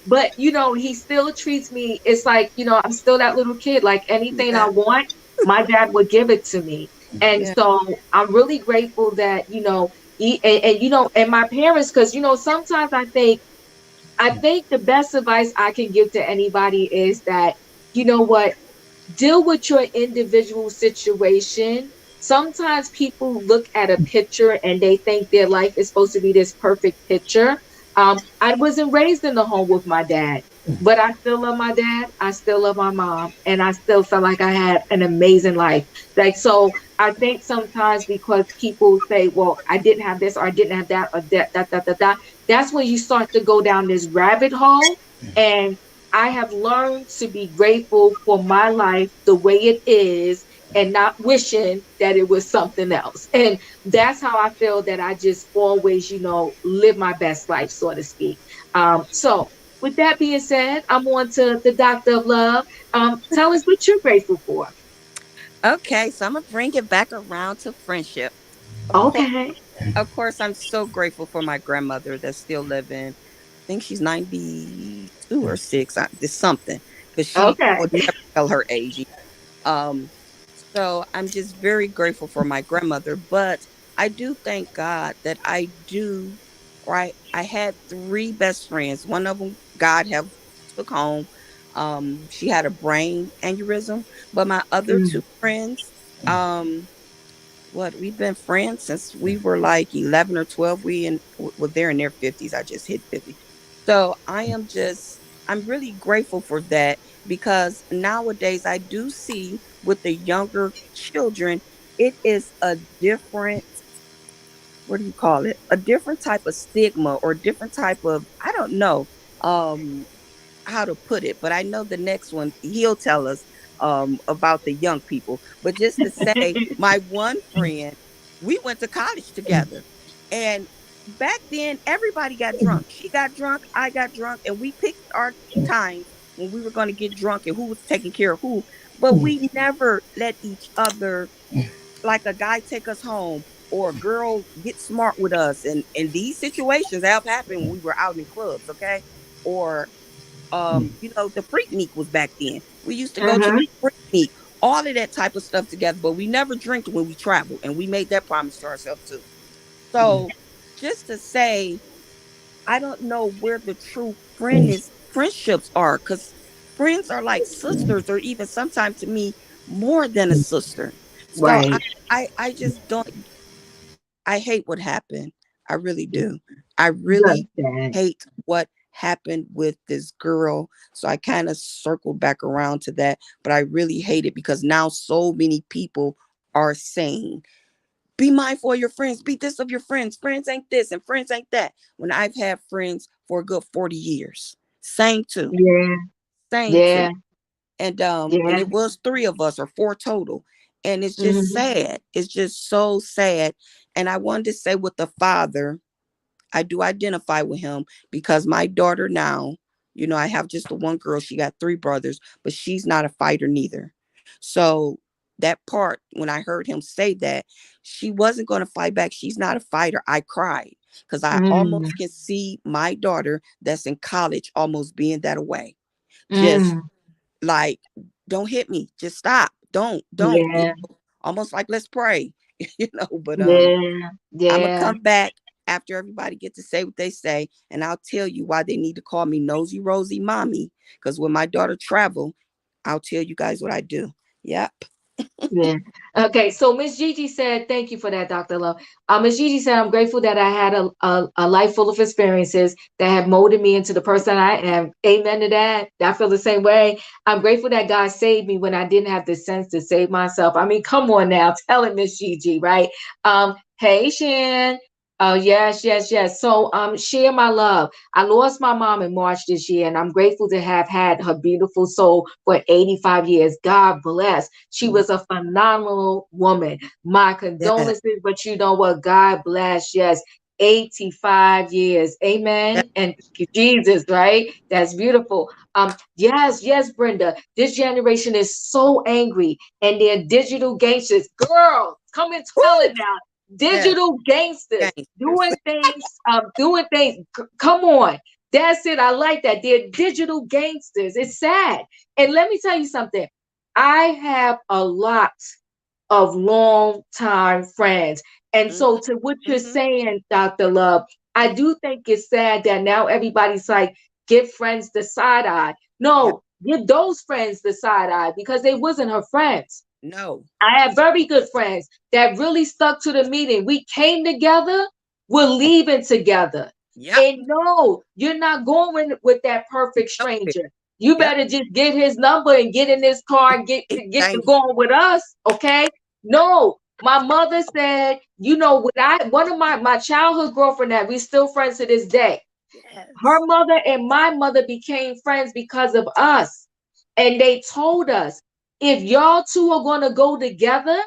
S1: But he still treats me, it's like, I'm still that little kid. Like anything I
S2: Yeah.
S1: want, my dad would give it to me. And
S4: Yeah.
S1: so I'm really grateful that, and my parents, because sometimes I think the best advice I can give to anybody is that, what, deal with your individual situation. Sometimes people look at a picture and they think their life is supposed to be this perfect picture. I wasn't raised in the home with my dad, but I still love my dad. I still love my mom, and I still felt like I had an amazing life. Like, so I think sometimes because people say, well, I didn't have this or I didn't have that or that, that's when you start to go down this rabbit hole. And I have learned to be grateful for my life the way it is and not wishing that it was something else. And that's how I feel that I just always, live my best life, so to speak. So, with that being said, I'm on to the Doctor of Love. Tell us what you're grateful for.
S4: Okay, so I'm gonna bring it back around to friendship. Of course,
S1: Okay.
S4: of course, I'm so grateful for my grandmother that's still living. I think she's 92 or six. It's something because she
S1: Okay.
S4: would never tell her age. Um, so I'm just very grateful for my grandmother, but I do thank God that I do, right? I had three best friends. One of them, God have took home. She had a brain aneurysm, but my other two
S1: Mm.
S4: friends, what we've been friends since we were like 11 or 12. Well, they're in their 50s. I just hit 50. So I'm really grateful for that because nowadays I do see with the younger children, it is a different, what do you call it, a different type of stigma or different type of, I don't know how to put it, but I know the next one he'll tell us about the young people. But just to say, my one friend, we went to college together, and back then everybody got drunk. She got drunk, I got drunk, and we picked our times when we were going to get drunk and who was taking care of who. But we never let each other, like a guy take us home or a girl get smart with us, and these situations have happened when we were out in clubs, okay? Or the Freaknik was back then. We used to go to
S1: Uh-huh.
S4: the Freaknik, all of that type of stuff together, but we never drank when we traveled, and we made that promise to ourselves too. So, just to say, I don't know where the true friendships are, because friends are like sisters, or even sometimes to me more than a sister. So
S1: Right.
S4: I just don't. I hate what happened. I really do. I
S1: Just
S4: really
S1: that.
S4: hate what happened with this girl. So I kind of circled back around to that, but I really hate it because now so many people are saying, be mindful of your friends, be this of your friends. Friends ain't this and friends ain't that. When I've had friends for a good 40 years. Same too.
S1: Yeah.
S4: Same
S1: Yeah.
S4: too. And
S1: Yeah.
S4: it was three of us or four total. And it's just
S1: Hmm.
S4: sad. It's just so sad. And I wanted to say with the father, I do identify with him because my daughter now, I have just the one girl. She got three brothers, but she's not a fighter neither. So that part, when I heard him say that, she wasn't going to fight back. She's not a fighter. I cried because I
S1: Mm.
S4: almost can see my daughter that's in college almost being that way. Just
S1: Mm.
S4: like, don't hit me. Just stop. Don't.
S1: Yeah.
S4: Almost like, let's pray. But
S1: Yeah.
S4: I'm gonna
S1: Yeah.
S4: come back after everybody get to say what they say, and I'll tell you why they need to call me Nosy Rosie Mommy. Because when my daughter travel, I'll tell you guys what I do. Yep.
S1: Yeah. Okay. So Miss Gigi said, thank you for that, Dr. Love. Miss Gigi said, I'm grateful that I had a life full of experiences that have molded me into the person I am. Amen to that. I feel the same way. I'm grateful that God saved me when I didn't have the sense to save myself. I mean, come on now, tell it, Miss Gigi, right? Hey, Shan. Oh, yes, yes, yes. So, share my love. I lost my mom in March this year, and I'm grateful to have had her beautiful soul for 85 years. God bless. She
S4: Mhm.
S1: was a phenomenal woman. My
S4: Yeah.
S1: condolences, but you know what? God bless. Yes. 85 years.
S4: Yeah.
S1: Amen. And Jesus, right? That's beautiful. Yes, yes, Brenda. This generation is so angry and they're digital gangsters. Girl, come and tell
S4: Woo!
S1: it now.
S4: Yes.
S1: Digital gangsters
S4: Gangsters.
S1: doing things. Come on. That's it. I like that. They're digital gangsters. It's sad. And let me tell you something. I have a lot of long time friends. And
S4: Hmm.
S1: so, to what you're
S4: Hmm.
S1: saying, Dr. Love, I do think it's sad that now everybody's like, give friends the side eye.
S4: Yep.
S1: No, give those friends the side eye because they wasn't her friends.
S4: No.
S1: I have very good friends that really stuck to the meeting. We came together, we're leaving together.
S4: Yep.
S1: And no, you're not going with that perfect
S4: Nowhere.
S1: stranger. You
S4: Yep.
S1: better just get his number and get in this car and
S4: It's
S1: get to
S4: dangerous.
S1: going with us, okay? No, my mother said, when one of my childhood girlfriend that we still friends to this day, her
S4: Yes.
S1: mother and my mother became friends because of us. And they told us, if y'all two are going to go together,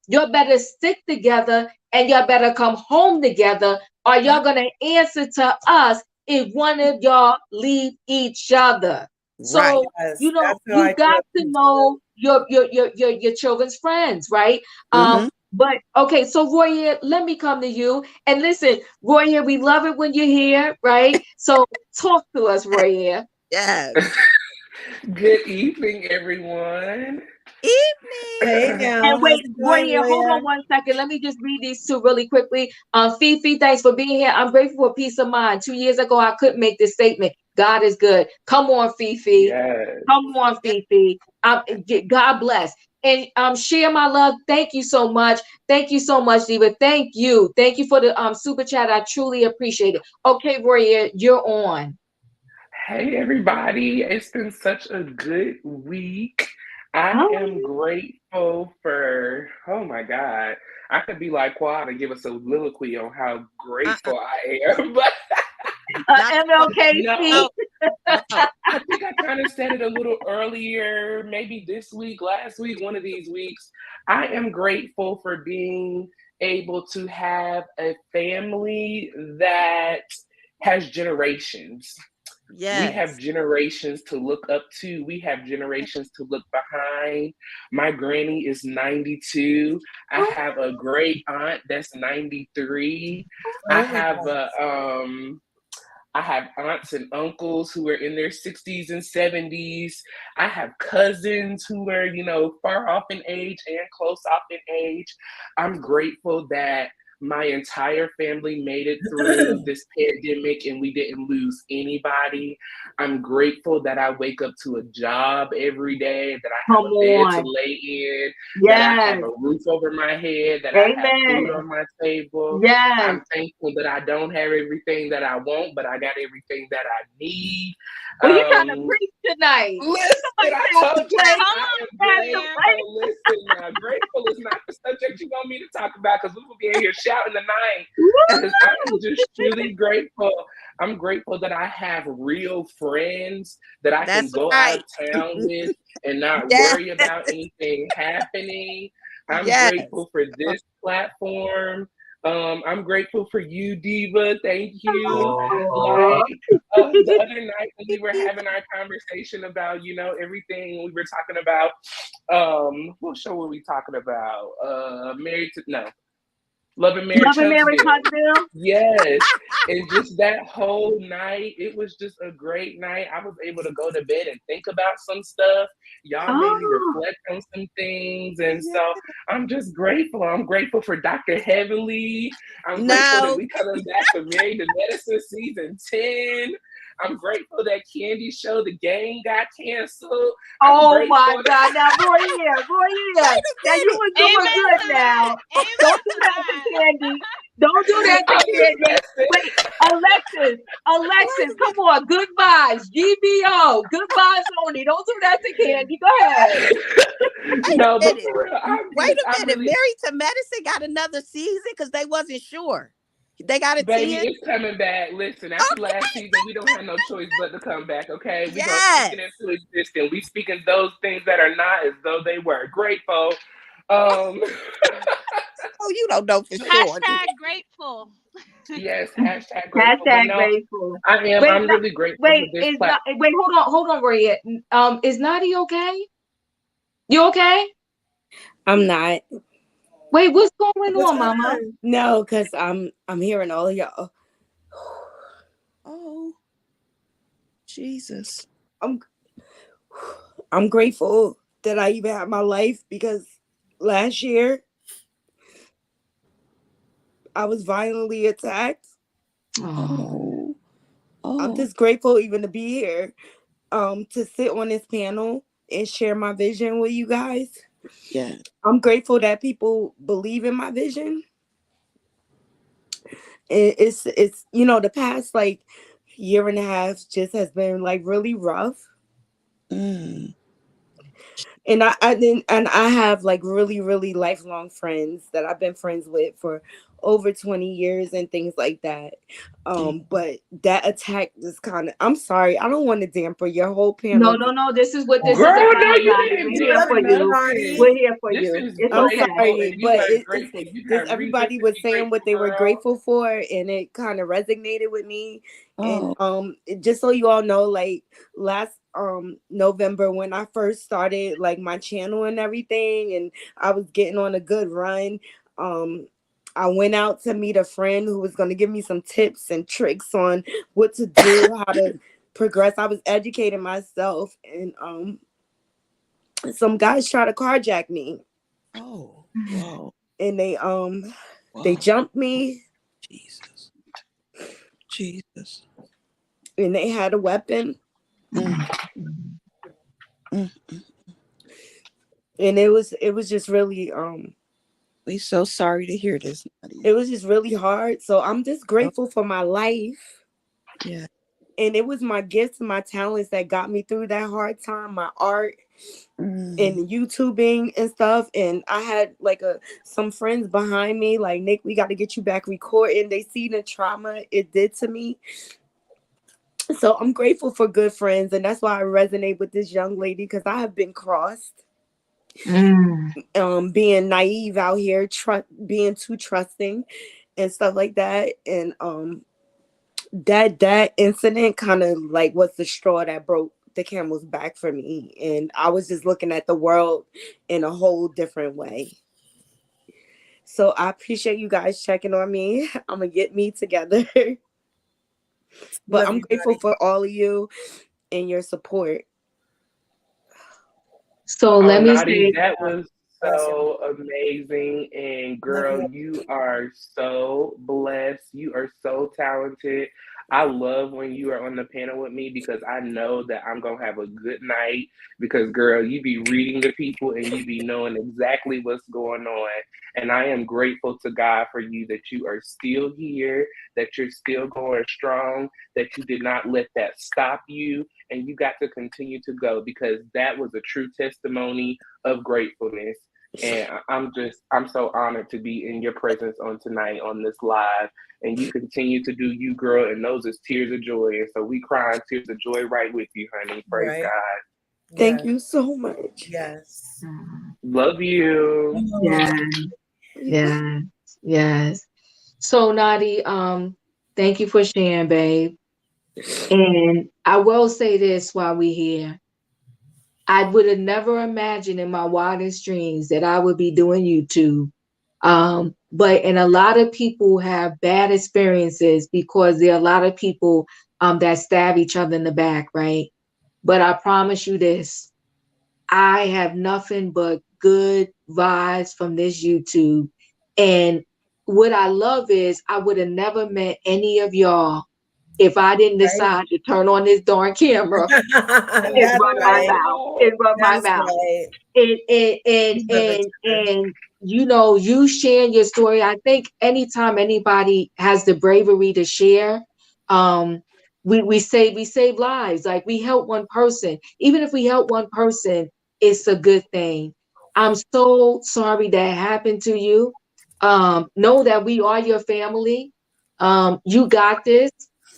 S1: y'all better stick together and y'all better come home together, or
S4: Huh?
S1: y'all going to answer to us if one of y'all leave each other.
S4: Right.
S1: So,
S2: Yes, that's how
S1: you
S2: I
S1: got
S2: feel
S1: to
S2: too,
S1: know your children's friends, right?
S4: Mm-hmm.
S1: But okay, so Roya, let me come to you. And listen, Roya, we love it when you're here, right? So talk to us, Roya.
S4: Yes.
S6: Good evening, everyone.
S2: Hey
S4: Evening.
S1: And
S2: now, how's
S1: wait,
S2: it going,
S1: Roya, hold
S2: Roya?
S1: on one second. Let me just read these two really quickly. Fifi, thanks for being here. I'm grateful for peace of mind. 2 years ago, I couldn't make this statement. God is good. Come on, Fifi.
S6: Yes.
S1: Come on,
S4: Yeah.
S1: Fifi. God bless. And share my love. Thank you so much. Thank you so much, Diva. Thank you. Thank you for the super chat. I truly appreciate it. Okay, Roya, you're on.
S6: Hey, everybody. It's been such a good week. I am
S1: Oh,
S6: grateful for, oh my God. I could be like Quad and give a soliloquy on how
S4: Uh-uh.
S6: grateful I am, but
S4: Not too much.
S1: MLK
S6: no.
S1: speak.
S4: No. No.
S6: I think I kind of said it a little earlier, maybe this week, last week, one of these weeks. I am grateful for being able to have a family that has generations. We have
S4: Yes.
S6: generations to look up to. We have generations to look behind. My granny is 92. I have a great aunt that's 93. I
S2: Oh my
S6: have
S2: God.
S6: a I have aunts and uncles who are in their 60s and 70s. I have cousins who are, far off in age and close off in age. I'm grateful that my entire family made it through this pandemic and we didn't lose anybody. I'm grateful that I wake up to a job every day, that I have
S5: Come
S6: a bed to
S5: on.
S6: lay in, that I
S5: Yes.
S6: have a roof over my head, that I have
S5: Amen.
S6: food on my table.
S5: Yes.
S6: I'm thankful that I don't have everything that I want, but I got everything that I need.
S5: Well, you got to preach tonight.
S6: Listen, I told you
S5: Place.
S6: I am grateful. Listen, now, grateful is not the subject you want me to talk about because we will be in here shouting tonight. Because I'm just truly grateful. I'm grateful that I have real friends that I can
S4: That's
S6: go
S4: right.
S6: out of town with and not
S4: Yes.
S6: worry about anything happening. I'm
S4: Yes.
S6: grateful for this platform. I'm grateful for you, Diva. Thank you. Like the other night when we were having our conversation about, you know, everything we were talking about. What show were we talking about? Love and Marriage Huntsville. Yes. And just that whole night, it was just a great night. I was able to go to bed and think about some stuff. Y'all made me reflect on some things. And so I'm just grateful. I'm grateful for Dr. Heavenly. I'm grateful that we coming back for Married to Medicine season 10. I'm grateful that Candy's show, The Game, got canceled.
S5: Oh my God! Now, boy, yeah. Now you were doing good. Now, don't do that to Candy. Don't do that to Candy. Wait, Alexis, come on. Good vibes, GBO. Good vibes only. Don't do that to Candy. Go ahead.
S6: No, but for real,
S4: wait a minute. Married to Medicine got another season because they wasn't sure. They got a
S6: baby,
S4: 10.
S6: it's coming back. Listen, after last season, we don't have no choice but to come back, okay? We gonna speak it into existence. We speaking those things that are not as though they were. Grateful.
S4: Oh, you don't know for sure.
S7: Grateful.
S6: Yes, hashtag grateful. But no,
S5: grateful.
S6: I'm really grateful for this platform.
S1: Wait, hold on, Roy. Is Nadi okay? You okay?
S3: I'm not.
S1: Wait, what's going on, Mama?
S3: No, because I'm hearing all of y'all.
S4: Oh, Jesus.
S3: I'm grateful that I even have my life because last year I was violently attacked.
S4: Oh.
S3: I'm just grateful even to be here, to sit on this panel and share my vision with you guys.
S4: Yeah.
S3: I'm grateful that people believe in my vision. It's you know, the past like year and a half just has been like really rough. And I have like really, really lifelong friends that I've been friends with for over 20 years and things like that. But that attack is kind of, I'm sorry, I don't want to damper your whole panel.
S1: No. This is what this
S6: Girl,
S1: is about.
S6: no, you
S1: We're here for you. We're here for you. It's
S3: I'm
S1: okay.
S3: sorry, but
S6: grateful.
S3: just everybody was saying what they were grateful for, and it kind of resonated with me. And just so you all know, like last November when I first started like my channel and everything, and I was getting on a good run, I went out to meet a friend who was going to give me some tips and tricks on what to do, how to progress. I was educating myself, and some guys tried to carjack me.
S4: Oh, wow.
S3: And they jumped me.
S4: Jesus.
S3: And they had a weapon. And it was just really
S4: we so sorry to hear this, Nadia.
S3: It was just really hard. So I'm just grateful for my life.
S4: Yeah.
S3: And it was my gifts and my talents that got me through that hard time, my art and YouTubing and stuff. And I had like some friends behind me, like, Nick, we got to get you back recording. They see the trauma it did to me. So I'm grateful for good friends. And that's why I resonate with this young lady, because I have been crossed. Being naive out here, being too trusting and stuff like that. And that incident kind of like was the straw that broke the camel's back for me. And I was just looking at the world in a whole different way. So I appreciate you guys checking on me. I'm gonna get me together. But I'm grateful for all of you and your support.
S1: So let me say
S6: that was
S2: Awesome.
S6: so amazing. And
S2: Love
S6: girl,
S2: you.
S6: you are so blessed. You are so talented. I love when you are on the panel with me because I know that I'm going to have a good night because, girl, you be reading the people and you be knowing exactly what's going on. And I am grateful to God for you that you are still here, that you're still going strong, that you did not let that stop you, and you got to continue to go because that was a true testimony of gratefulness. And I'm so honored to be in your presence on tonight on this live. And you continue to do you, girl, and those is tears of joy. And so we crying tears of joy right with you, honey. Praise
S2: Right.
S6: God.
S3: Thank
S2: Yes.
S3: you so much.
S2: Yes.
S6: Love you.
S1: Yeah, yeah, yes. So Nadi, thank you for sharing, babe. And I will say this while we're here. I would have never imagined in my wildest dreams that I would be doing YouTube. And a lot of people have bad experiences because there are a lot of people that stab each other in the back, right? But I promise you this, I have nothing but good vibes from this YouTube. And what I love is I would have never met any of y'all if I didn't
S2: Right.
S1: decide to turn on this darn camera and
S2: That's
S1: run my
S2: right.
S1: mouth and run
S2: That
S1: my
S2: is
S1: mouth
S2: right.
S1: and
S2: We love each other.
S1: you know, you sharing your story. I think anytime anybody has the bravery to share, um we save lives. Like we help one person. Even if we help one person, it's a good thing. I'm so sorry that happened to you. Know that we are your family. You got this.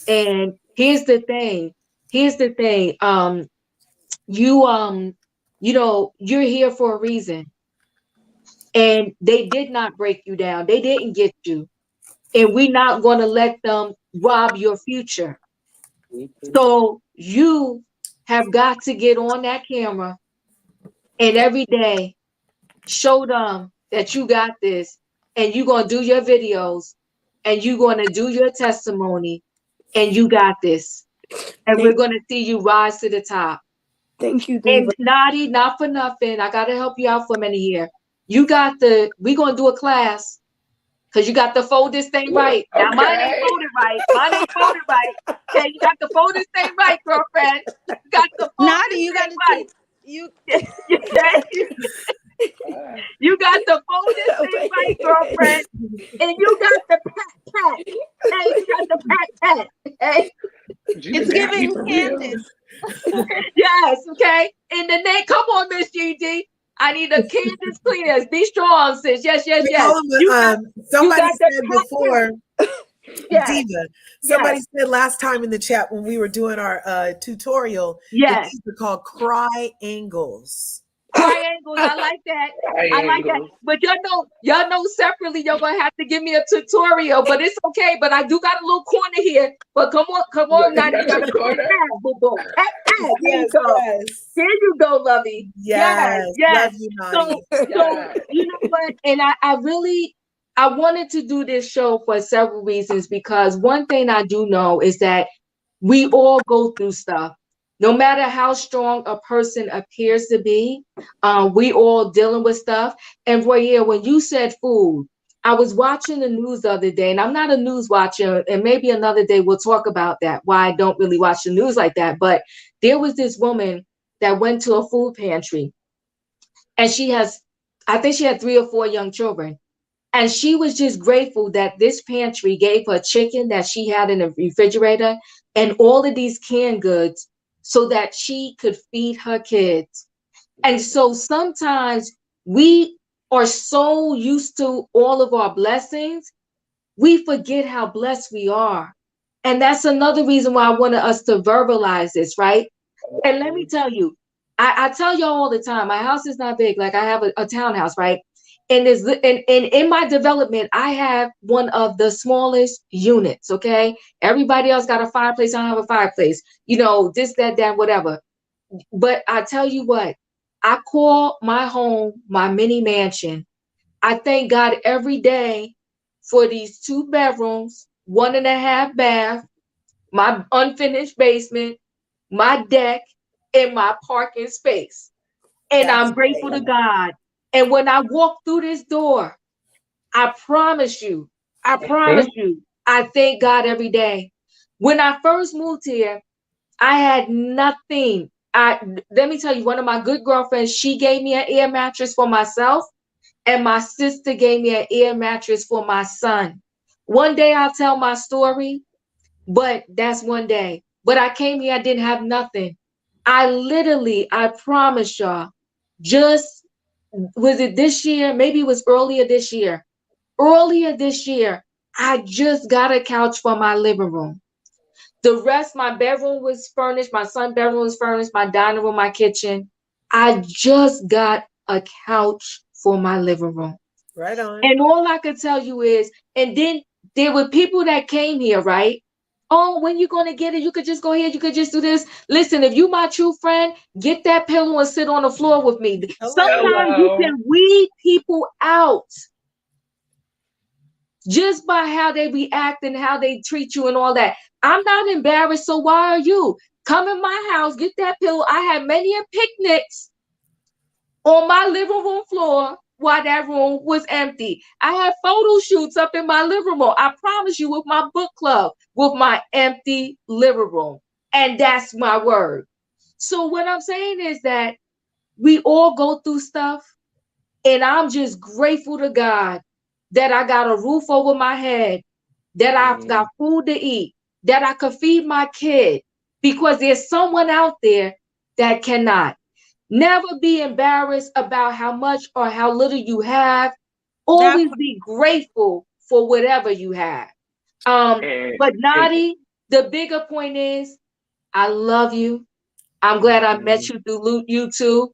S1: And here's the thing. You you know, you're here for a reason, and they did not break you down, they didn't get you, and we're not going to let them rob your future. So you have got to get on that camera and every day show them that you got this, and you're going to do your videos, and you're going to do your testimony, and you got this, and we're
S3: Thank,
S1: going to see you rise to the top.
S3: thank you,
S1: And
S3: Diva.
S1: Nadi, not for nothing, I gotta help you out for a minute here. You got the, we gonna do a class because you got to fold this thing right. Now mine ain't
S6: Okay.
S1: folded right. Mine ain't folded right. Okay, you got to fold this thing right, girlfriend. You got to fold
S3: Nadi,
S1: this
S3: you
S1: thing
S3: gotta
S1: right.
S3: teach you.
S1: Okay? You got to fold this thing right, girlfriend. And you got the pat pat. Hey, you got the pat pat. Hey,
S3: It's
S6: Gina got me
S3: giving
S6: for real.
S3: Candace.
S1: yes, okay. In the name, come on, Miss Gigi. I need a Candace cleaners. Be strong, sis. Yes, yes,
S2: Wait,
S1: yes.
S2: hold
S1: You got,
S2: on.
S1: you
S2: Somebody
S1: got the
S2: said
S1: pat pat.
S2: before,
S1: Yes,
S2: Diva.
S1: yes,
S2: Somebody said last time in the chat when we were doing our tutorial that
S1: yes.
S2: these are called cry angles.
S1: Triangles. I like that. I like that.
S6: Triangles.
S1: But y'all know separately, you're gonna have to give me a tutorial, but it's okay. But I do got a little corner here. But come on,
S6: You
S1: now you
S6: got
S1: got
S6: your
S1: the pat
S6: corner?
S1: pat, boo boo. Pat pat. There you
S2: Yes,
S1: go.
S2: yes.
S1: There you go, lovey. Yes,
S2: Yes.
S1: yes.
S2: Love you, Naughty.
S1: So, so
S6: Yeah.
S1: you know what? And I really I wanted to do this show for several reasons because one thing I do know is that we all go through stuff. No matter how strong a person appears to be, we all dealing with stuff. And for here, when you said food, I was watching the news the other day, and I'm not a news watcher, and maybe another day we'll talk about that, why I don't really watch the news like that. But there was this woman that went to a food pantry, and I think she had 3 or 4 young children. And she was just grateful that this pantry gave her chicken that she had in the refrigerator and all of these canned goods so that she could feed her kids. And so sometimes we are so used to all of our blessings, we forget how blessed we are. And that's another reason why I wanted us to verbalize this, right? And let me tell you, I tell y'all all the time, my house is not big. Like I have a townhouse, right? And in my development, I have one of the smallest units. Okay. Everybody else got a fireplace. I don't have a fireplace. You know, this, that, whatever. But I tell you what, I call my home my mini mansion. I thank God every day for these 2 bedrooms, 1.5 bath, my unfinished basement, my deck, and my parking space. And
S2: That's
S1: I'm grateful
S2: right.
S1: to God. And when I walk through this door, I promise you, I promise you, I thank God every day. When I first moved here, I had nothing. Let me tell you, one of my good girlfriends, she gave me an air mattress for myself, and my sister gave me an air mattress for my son. One day I'll tell my story, but that's one day. But I came here, I didn't have nothing. I literally, I promise y'all, just was it this year? Maybe it was earlier this year. Earlier this year, I just got a couch for my living room. The rest, my bedroom was furnished, my son's bedroom was furnished, my dining room, my kitchen. I just got a couch for my living room.
S2: Right on.
S1: And all I could tell you is, and then there were people that came here, right? Oh, when you gonna get it? You could just go ahead. You could just do this. Listen, if you my true friend, get that pillow and sit on the floor with me.
S2: Hello.
S1: Sometimes you can weed people out just by how they react and how they treat you and all that. I'm not embarrassed, so why are you? Come in my house, get that pillow. I had many a picnics on my living room floor while that room was empty. I had photo shoots up in my living room. I promise you, with my book club, with my empty living room. And that's my word. So what I'm saying is that we all go through stuff, and I'm just grateful to God that I got a roof over my head, that I've got food to eat, that I could feed my kid, because there's someone out there that cannot. Never be embarrassed about how much or how little you have. Always be grateful for whatever you have. But Nadi, the bigger point is, I love you. I'm glad I met you through YouTube.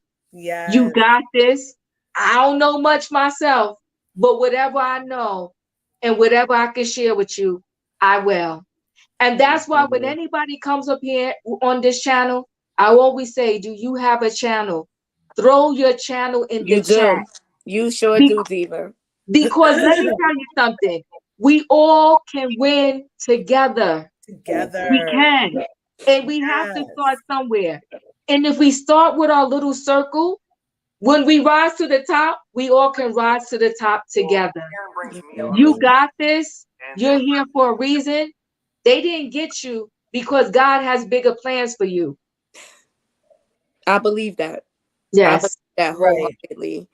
S1: You
S2: Yes.
S1: got this. I don't know much myself, but whatever I know and whatever I can share with you, I will. And that's why when anybody comes up here on this channel, I always say, do you have a channel? Throw your channel in
S3: You
S1: the chat.
S3: do. You sure
S1: Be-
S3: do, Diva.
S1: because let me tell you something. We all can win together. We
S2: Together.
S1: can. And we have to
S2: Yes.
S1: start somewhere. And if we start with our little circle, when we rise to the top, we all can rise to the top together. You got this. You're here for a reason. They didn't get you because God has bigger plans for you.
S3: I believe that. I believe
S1: Yes.
S3: that
S2: Right.
S3: wholeheartedly.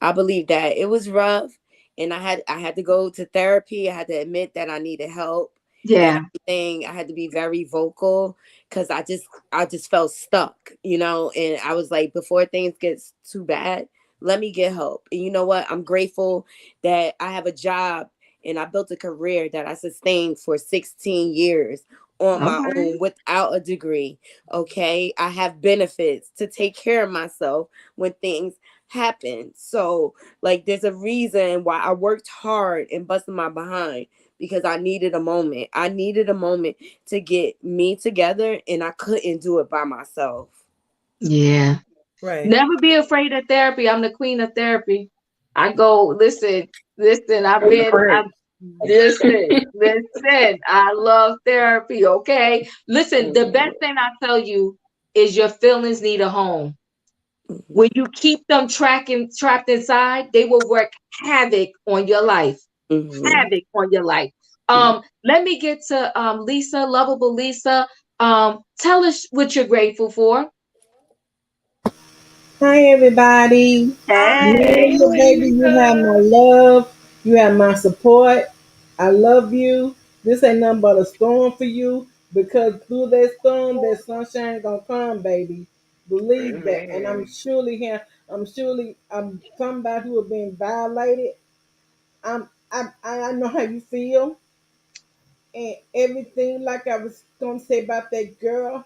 S3: I believe that it was rough, and I had to go to therapy. I had to admit that I needed help and
S1: Yeah.
S3: everything. I had to be very vocal because I just felt stuck, and I was like, before things get too bad, let me get help. And you know what? I'm grateful that I have a job and I built a career that I sustained for 16 years on
S1: All
S3: my
S1: right.
S3: own without a degree. Okay. I have benefits to take care of myself when things happen. So, like, there's a reason why I worked hard and busted my behind, because I needed a moment. I needed a moment to get me together, and I couldn't do it by myself.
S1: Yeah.
S2: Right.
S1: Never be afraid of therapy. I'm the queen of therapy. I go, listen, listen. I love therapy, okay? Listen, the best thing I tell you is your feelings need a home.
S3: Mhm.
S1: When you keep them trapped inside, they will work havoc on your life.
S3: Mhm.
S1: Havoc on your life. Let me get to Lisa, lovable Lisa. Tell us what you're grateful for.
S7: Hi, everybody.
S1: Hey.
S7: Maria, baby, you have my love. You have my support. I love you. This ain't nothing but a storm for you because through that storm, that sunshine gonna come, baby. Believe that. And I'm surely here. I'm somebody who has been violated. I know how you feel and everything. Like I was gonna say about that girl.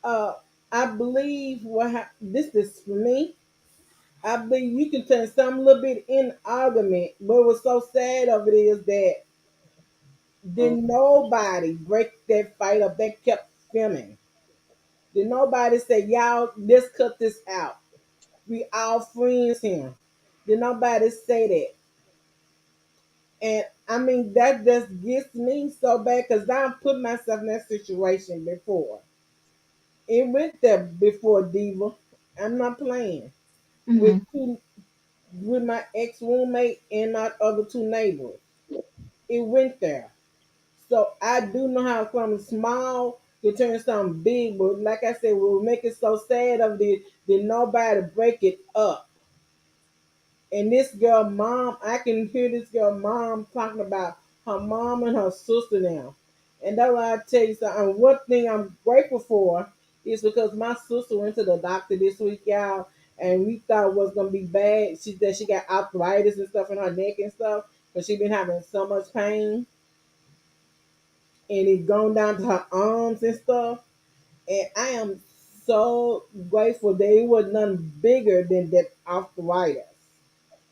S7: Uh, I believe this is for me. I believe you can turn some little bit in argument, but what's so sad of it is that did nobody break that fight up? They kept filming. Did nobody say, y'all, let's cut this out? We all friends here. Did nobody say that? And I mean, that just gets me so bad because I've put myself in that situation before. It went there before, Diva. I'm not playing with
S1: Mhm.
S7: two. with my ex roommate and my other two neighbors. It went there. So I do know how something small to turn something big, but like I said, we'll make it so sad of the did nobody break it up. And this girl mom, I can hear this girl mom talking about her mom and her sister now. And that's why I tell you something. One thing I'm grateful for is because my sister went to the doctor this week, y'all, and we thought it was gonna be bad. She got arthritis and stuff in her neck and stuff, because she been having so much pain, and it gone down to her arms and stuff. And I am so grateful that it was nothing bigger than that arthritis.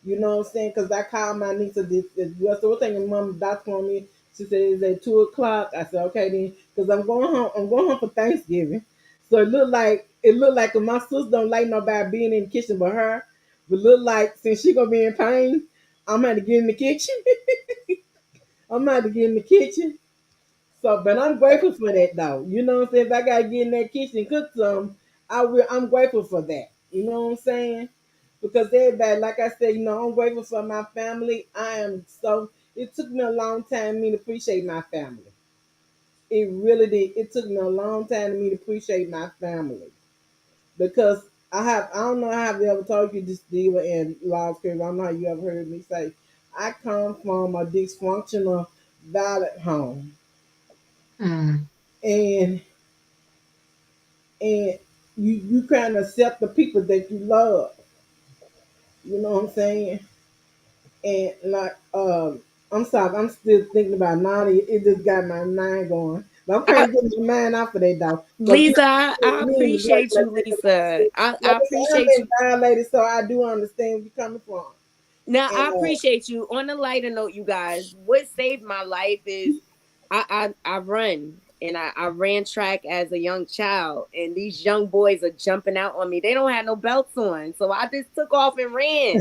S7: You know what I'm saying? Because I called my niece. What's the thing? Mom, doctor on me. She said it's at 2 o'clock. I said okay then, because I'm going home. I'm going home for Thanksgiving. So it looked like if my sister don't like nobody being in the kitchen but her, but look like since she gonna be in pain, I'm gonna have to get in the kitchen. I'm gonna have to get in the kitchen. So, but I'm grateful for that though. You know what I'm saying? If I gotta get in that kitchen and cook some, I will. I'm grateful for that. You know what I'm saying? Because everybody, like I said, I'm grateful for my family. I am so. It took me a long time to me to appreciate my family. It really did. It took me a long time to me to appreciate my family because I have. I don't know how I've ever told you this, Diva and Laws Curves. I don't know how you ever heard me say. I come from a dysfunctional, violent home,
S1: Mm.
S7: and and you kind of accept the people that you love. You know what I'm saying? And like I'm sorry, I'm still thinking about Nani. It just got my mind going. But I'm
S3: I,
S7: trying to get my mind off of that though. But
S3: Lisa, I
S7: me,
S3: appreciate you, Lisa.
S7: like
S3: I
S7: I said, I've
S3: appreciate
S7: been
S3: you.
S7: violated, so I do understand where you're coming from.
S3: Now, I
S7: And
S3: appreciate you. On a lighter note, you guys, what saved my life is I run, and I ran track as a young child, and these young boys are jumping out on me. They don't have no belts on, so I just took off and ran.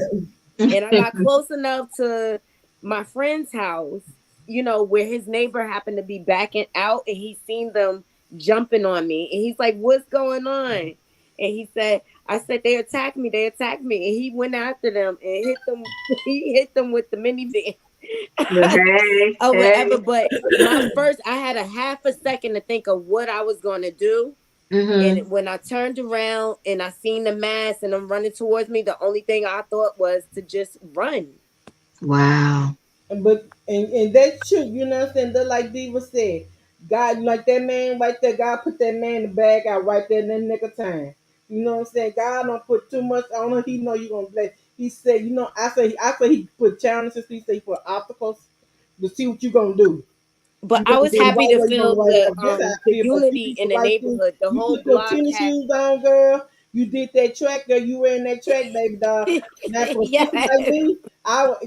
S3: And I got close enough to my friend's house, where his neighbor happened to be backing out, and he seen them jumping on me. And he's like, "What's going on?" And he said, I said, they attacked me. And he went after them and hit them. He hit them with the minivan
S1: Hey,
S3: or
S1: hey.
S3: whatever. But I had a half a second to think of what I was going to do. And
S1: Mm-hmm.
S3: when I turned around and I seen the mass and them running towards me, the only thing I thought was to just run.
S1: Wow.
S7: and that's true. You know what I'm saying? Just like Diva said, God, like that man right there. God put that man in the bag out right there in that nick of time. You know what I'm saying? God don't put too much on him. He know you gonna bless. He said, I say he put challenges. He said he put obstacles to see what you gonna do.
S3: But
S7: You
S3: I
S7: gonna
S3: was
S7: go the
S3: happy
S7: right
S3: to
S7: way, you gonna
S3: feel
S7: go the right way. That's how I
S3: the
S7: feel. But you
S3: unity
S7: did
S3: in
S7: the
S3: the
S7: right thing.
S3: neighborhood. The
S7: You
S3: whole
S7: put your
S3: block
S7: tennis
S3: had
S7: shoes on, girl. You did that track, girl. You wearing that track, baby doll. Now for a sister
S3: yeah.
S7: like me,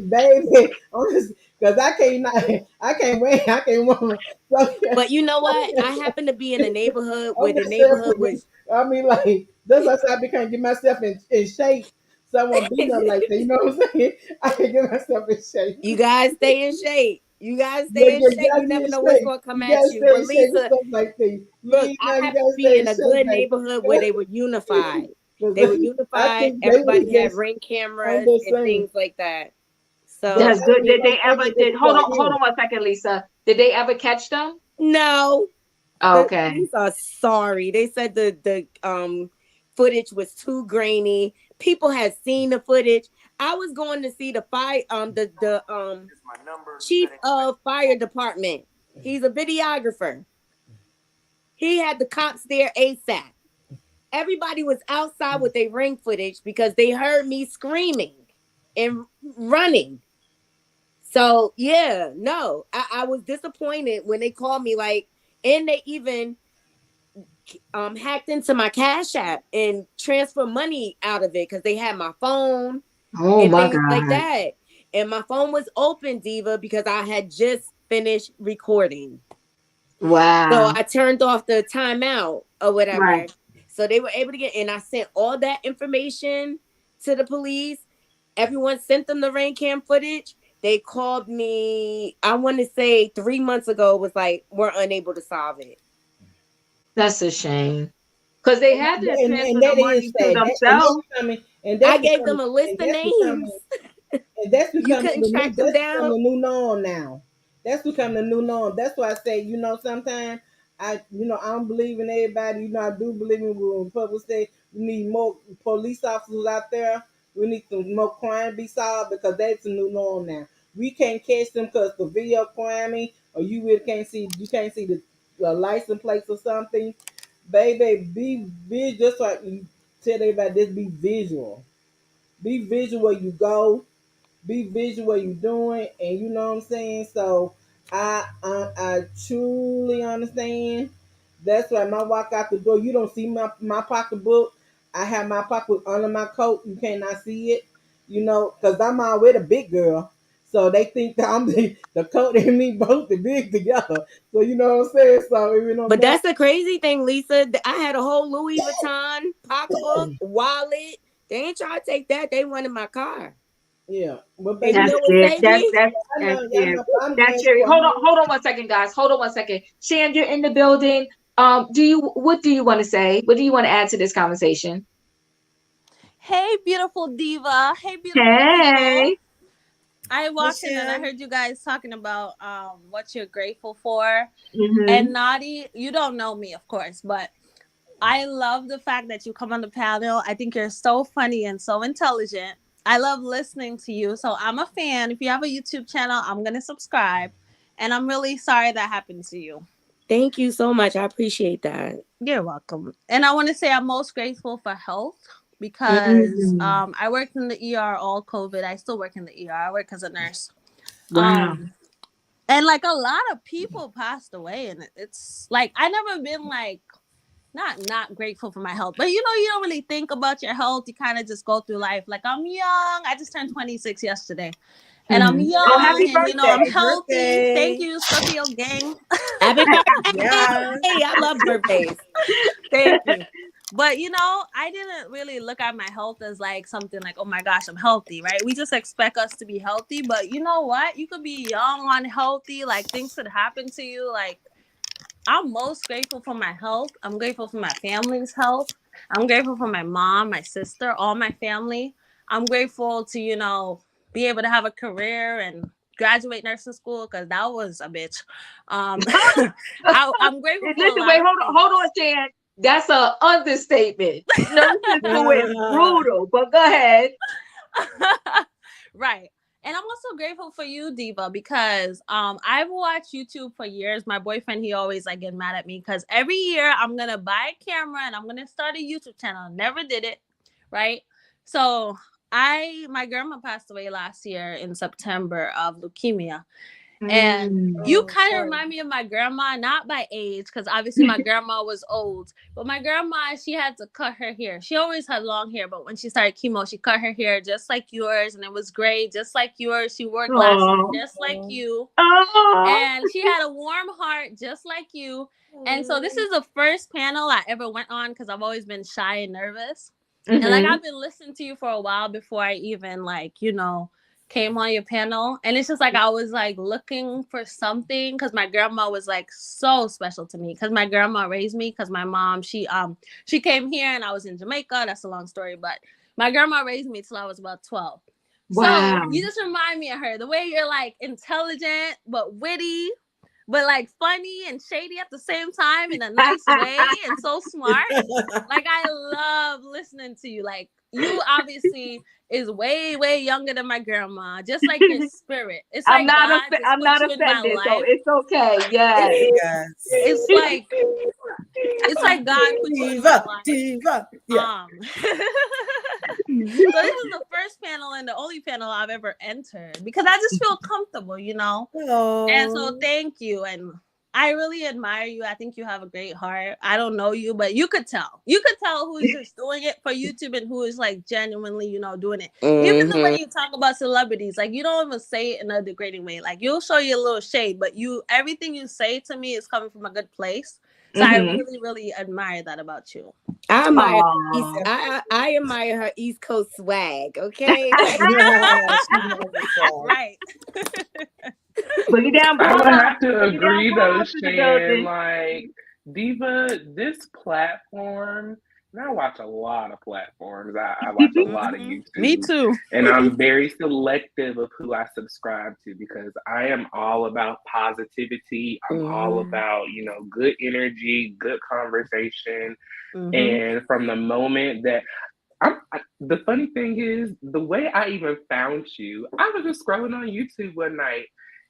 S7: baby, honestly, because I can't not, I can't wait, I can't want. So,
S3: But you know what? I happened to be in a neighborhood
S7: I'm
S3: where the
S7: just saying for
S3: neighborhood
S7: me.
S3: was
S7: I mean, like that's why I said I can't get myself in shape. So I won't be nothing like that. You know what I'm saying? I can get myself in shape.
S3: you guys stay in shape. You guys
S7: Yeah,
S3: stay in
S7: yeah, you
S3: shape.
S7: gotta
S3: You
S7: get
S3: never
S7: in
S3: know what's
S7: shape.
S3: gonna come
S7: You
S3: at
S7: gotta
S3: you.
S7: stay
S3: But
S7: in shape and
S3: Lisa,
S7: stuff like that.
S3: look,
S7: You
S3: I
S7: know, you
S3: happened to
S7: gotta
S3: be
S7: stay in
S3: in a good
S7: shape,
S3: neighborhood where they
S7: baby.
S3: were unified. They were
S7: 'Cause I
S3: unified.
S7: think they was
S3: Everybody had
S7: just.
S3: ring
S7: I'm
S3: cameras
S7: just
S3: and
S7: saying.
S3: things like that.
S7: But
S3: So
S1: That's
S7: I
S1: good.
S7: was
S1: Did they
S7: so
S1: ever
S7: grateful that
S1: did
S7: you
S1: hold
S7: got
S1: on, hold
S7: here.
S1: on one second, Lisa. Did they ever catch them?
S3: no, the
S1: Okay.
S3: police are sorry. They said the footage was too grainy. People had seen the footage. I was going to see the fire the chief of fire department. He's a videographer. He had the cops there ASAP. Everybody was outside with their ring footage because they heard me screaming and running. So yeah, no, I was disappointed when they called me like, and they even hacked into my Cash App and transfer money out of it because they had my phone
S1: Oh
S3: and
S1: my
S3: things like
S1: God.
S3: that. And my phone was open, Diva, because I had just finished recording. So
S1: Wow.
S3: I turned off the timeout or
S1: Right.
S3: whatever. So they were able to get, and I sent all that information to the police. Everyone sent them the rain cam footage. They called me, I want to say 3 months ago, was like, we're unable to solve it.
S1: That's a shame. Because they had to
S7: And
S1: transfer the
S7: that is
S1: money to
S7: sad. And
S1: themselves.
S7: And
S3: I
S7: that's
S3: gave
S7: becoming
S3: them a list
S7: and
S3: of
S7: that's
S3: names.
S7: becoming and that's
S3: You
S7: becoming
S3: couldn't
S7: the new
S3: track them down.
S7: norm now. That's becoming the new norm. That's why I say, sometimes I don't believe in everybody. I do believe in when public say we need more police officers out there. We need some more crime be solved because that's the new norm now. We can't catch them because the video criming or you can't see the license plates or something. Baby, be just like you tell everybody, just be visual. Be visual where you go, be visual what you're doing, and you know what I'm saying. So I truly understand. That's why when I walk out the door, you don't see my pocketbook. I have my pocketbook under my coat. You cannot see it, because I'm already a big girl. So they think that I'm the coat and me both the big together. So you know what I'm saying. So
S3: But that's the crazy thing, Lisa. I had a whole Louis Vuitton pocketbook, wallet. They ain't trying to take that. They wanted my car.
S7: yeah. But
S3: And you
S7: baby,
S1: That's
S3: know what
S1: it.
S3: saved
S1: That's
S3: me?
S1: that's
S7: I
S1: that's
S7: know, y'all
S1: it.
S7: know, I'm
S1: That's
S7: grateful.
S1: your. Hold on one second, guys. Hold on one second. Shan, you're in the building. What do you want to say? What do you want to add to this conversation?
S8: Hey, beautiful diva. Hey, beautiful people.
S1: Hey.
S8: I
S2: Hey,
S8: walked in and I
S2: Shan.
S8: heard you guys talking about what you're grateful for.
S1: Mm-hmm.
S8: And Naughty, you don't know me, of course, but I love the fact that you come on the panel. I think you're so funny and so intelligent. I love listening to you. So I'm a fan. If you have a YouTube channel, I'm going to subscribe. And I'm really sorry that happened to you.
S3: Thank you so much. I appreciate that.
S8: You're welcome. And I want to say I'm most grateful for health because
S1: Mm-hmm.
S8: I worked in the ER all COVID. I still work in the ER. I work as a nurse.
S1: Wow.
S8: And like a lot of people passed away, and it's like I never been like not grateful for my health, but you don't really think about your health. You kind of just go through life. Like I'm young. I just turned 26 yesterday, and I'm
S1: Mm-hmm. Oh,
S8: young,
S1: happy
S8: and I'm
S1: birthday.
S2: Happy
S8: healthy. Thank
S2: birthday.
S8: you, Scorpio gang.
S3: Happy birthday.
S2: Yeah.
S3: I love birthdays.
S8: Thank you. But I didn't really look at my health as like something like, oh my gosh, I'm healthy, right? We just expect us to be healthy. But you know what? You could be young, unhealthy, like things could happen to you. Like I'm most grateful for my health. I'm grateful for my family's health. I'm grateful for my mom, my sister, all my family. I'm grateful to, be able to have a career and graduate nursing school because that was a bitch. I'm grateful for a
S1: Listen,
S8: lot
S1: wait,
S8: of
S1: hold on,
S8: things.
S1: Shan. That's an understatement. Nursing school is
S2: Ah.
S1: brutal, but go ahead.
S8: Right. And I'm also grateful for you, Diva, because I've watched YouTube for years. My boyfriend, he always like get mad at me because every year I'm gonna buy a camera and I'm gonna start a YouTube channel. Never did it, right? So my grandma passed away last year in September of leukemia. And you
S2: Oh,
S8: kind of
S2: sorry.
S8: remind me of my grandma, not by age, because obviously my grandma was old. But my grandma, she had to cut her hair. She always had long hair, but when she started chemo, she cut her hair just like yours, and it was great, just like yours. She wore glasses,
S1: Oh.
S8: just like you.
S1: Oh.
S8: And she had a warm heart, just like you. And so this is the first panel I ever went on because I've always been shy and nervous. And like
S1: Mm-hmm.
S8: I've been listening to you for a while before I even came on your panel. And it's just like I was like looking for something because my grandma was like so special to me because my grandma raised me because my mom, she came here and I was in Jamaica. That's a long story, but my grandma raised me till I was about 12. So
S1: Wow.
S8: you just remind me of her. The way you're like intelligent but witty, but like funny and shady at the same time in a nice way and so smart. Like I love listening to you. Like you obviously is way, way younger than my grandma. Just like your spirit. It's like God just
S1: I'm
S8: put
S1: not
S8: you in my
S1: offended, so
S8: life.
S1: it's okay. Yes.
S8: It's
S2: Yes.
S8: it's like it's like God put you in my
S2: Diva.
S8: life.
S2: Diva. Yeah.
S8: So this is the first panel and the only panel I've ever entered because I just feel comfortable. And so
S2: Oh.
S8: thank you. And I really admire you. I think you have a great heart. I don't know you, but you could tell. You could tell who is just doing it for YouTube and who is like genuinely, doing it. Even the way you talk about celebrities, like you don't even say it in a degrading way. Like you'll show you a little shade, but everything you say to me is coming from a good place. So I
S1: Mm-hmm.
S8: really, really admire that about you.
S3: I admire
S1: Aww.
S3: I admire her East Coast swag. Okay.
S2: Yeah, she knows what's up.
S8: Right.
S1: Boogie down,
S6: I would
S1: Brooklyn.
S6: have to
S1: Boogie down,
S6: agree though,
S1: Brooklyn to the
S6: Shan.
S1: building.
S6: Like, Diva, this platform And I watch a lot of platforms. I watch a lot of
S8: Me
S6: YouTube.
S8: too.
S6: And I'm very selective of who I subscribe to because I am all about positivity. I'm all
S4: Mhm.
S6: about, good energy, good conversation.
S4: Mhm.
S6: And from the moment that the funny thing is, the way I even found you, I was just scrolling on YouTube one night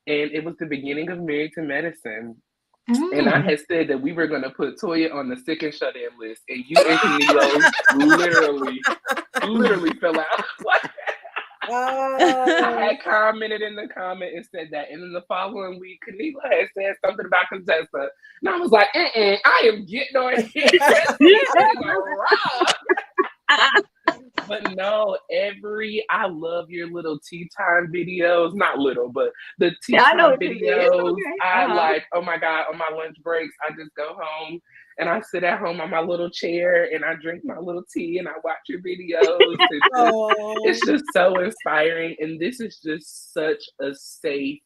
S6: and it was the beginning of Married to Medicine. And I
S1: Mm.
S6: had said that we were going to put Toya on the sick and shut in list. And you and Canelo literally fell out. I
S2: Oh,
S6: had commented in the comment and said that. And then the following week, Kanila had said something about Contessa. And I was like, I am getting on here. This is raw. But no, I love your little tea time videos. Not little, but the tea
S1: Yeah, I know
S6: time
S1: what you mean. It's
S6: videos.
S1: okay.
S6: I like, oh my God, on my lunch breaks, I just go home and I sit at home on my little chair and I drink my little tea and I watch your videos. It's
S2: oh,
S6: just so inspiring. And this is just such a safe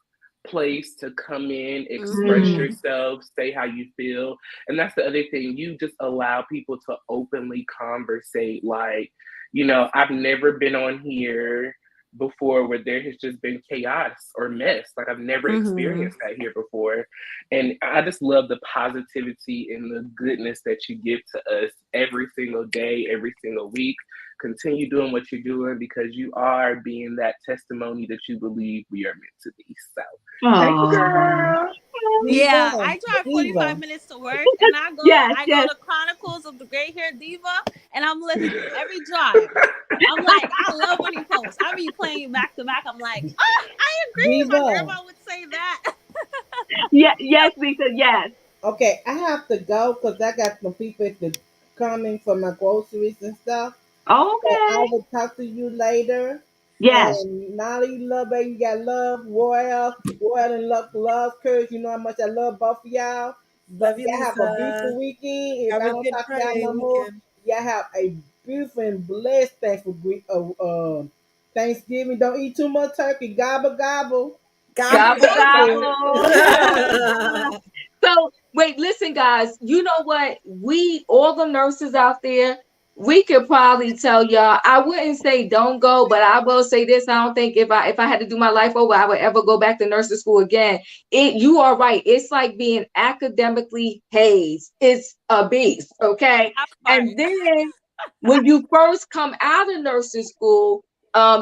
S6: place to come in, express
S1: Mm.
S6: yourself, say how you feel. And that's the other thing. You just allow people to openly conversate. Like, I've never been on here before where there has just been chaos or mess. Like I've never
S4: Mhm.
S6: experienced that here before. And I just love the positivity and the goodness that you give to us every single day, every single week. Continue doing what you're doing because you are being that testimony that you believe we are meant to be. So thank you,
S1: Aw.
S6: girl.
S2: Diva,
S8: Yeah, I drive 45
S2: Diva.
S8: minutes to work and
S1: Yes,
S8: I go
S1: yes.
S8: to Chronicles of the Gray Hair Diva and I'm listening every drive. I'm like, I love when he posts. I be playing you back to back. I'm like, oh, I agree. My
S2: Diva.
S8: grandma would say that.
S1: Yeah, yes, Lisa, yes.
S7: Okay, I have to go because I got some people coming for my groceries and stuff. So I
S1: Okay.
S7: will talk to you later.
S1: Yes.
S7: And Nolly, love, baby, you got love, Royal and love, Curves. You know how much I love both of y'all.
S2: Love
S7: But
S2: you,
S7: y'all have a beautiful
S2: Lisa.
S7: weekend. If
S2: Have
S7: I
S2: a
S7: don't
S2: good
S7: talk to y'all
S2: Friday
S7: no more,
S2: weekend.
S7: y'all have a beautiful and blessed Thanksgiving. Don't eat too much turkey. Gobble, gobble.
S2: Gobble,
S1: Gobble,
S2: gobble.
S1: gobble. So wait, listen, guys. You know what? We all the nurses out there, we could probably tell y'all. I wouldn't say don't go, but I will say this. I don't think if I had to do my life over, I would ever go back to nursing school again. You are right. It's like being academically hazed. It's a beast, okay?
S8: That part.
S1: And then when you first come out of nursing school,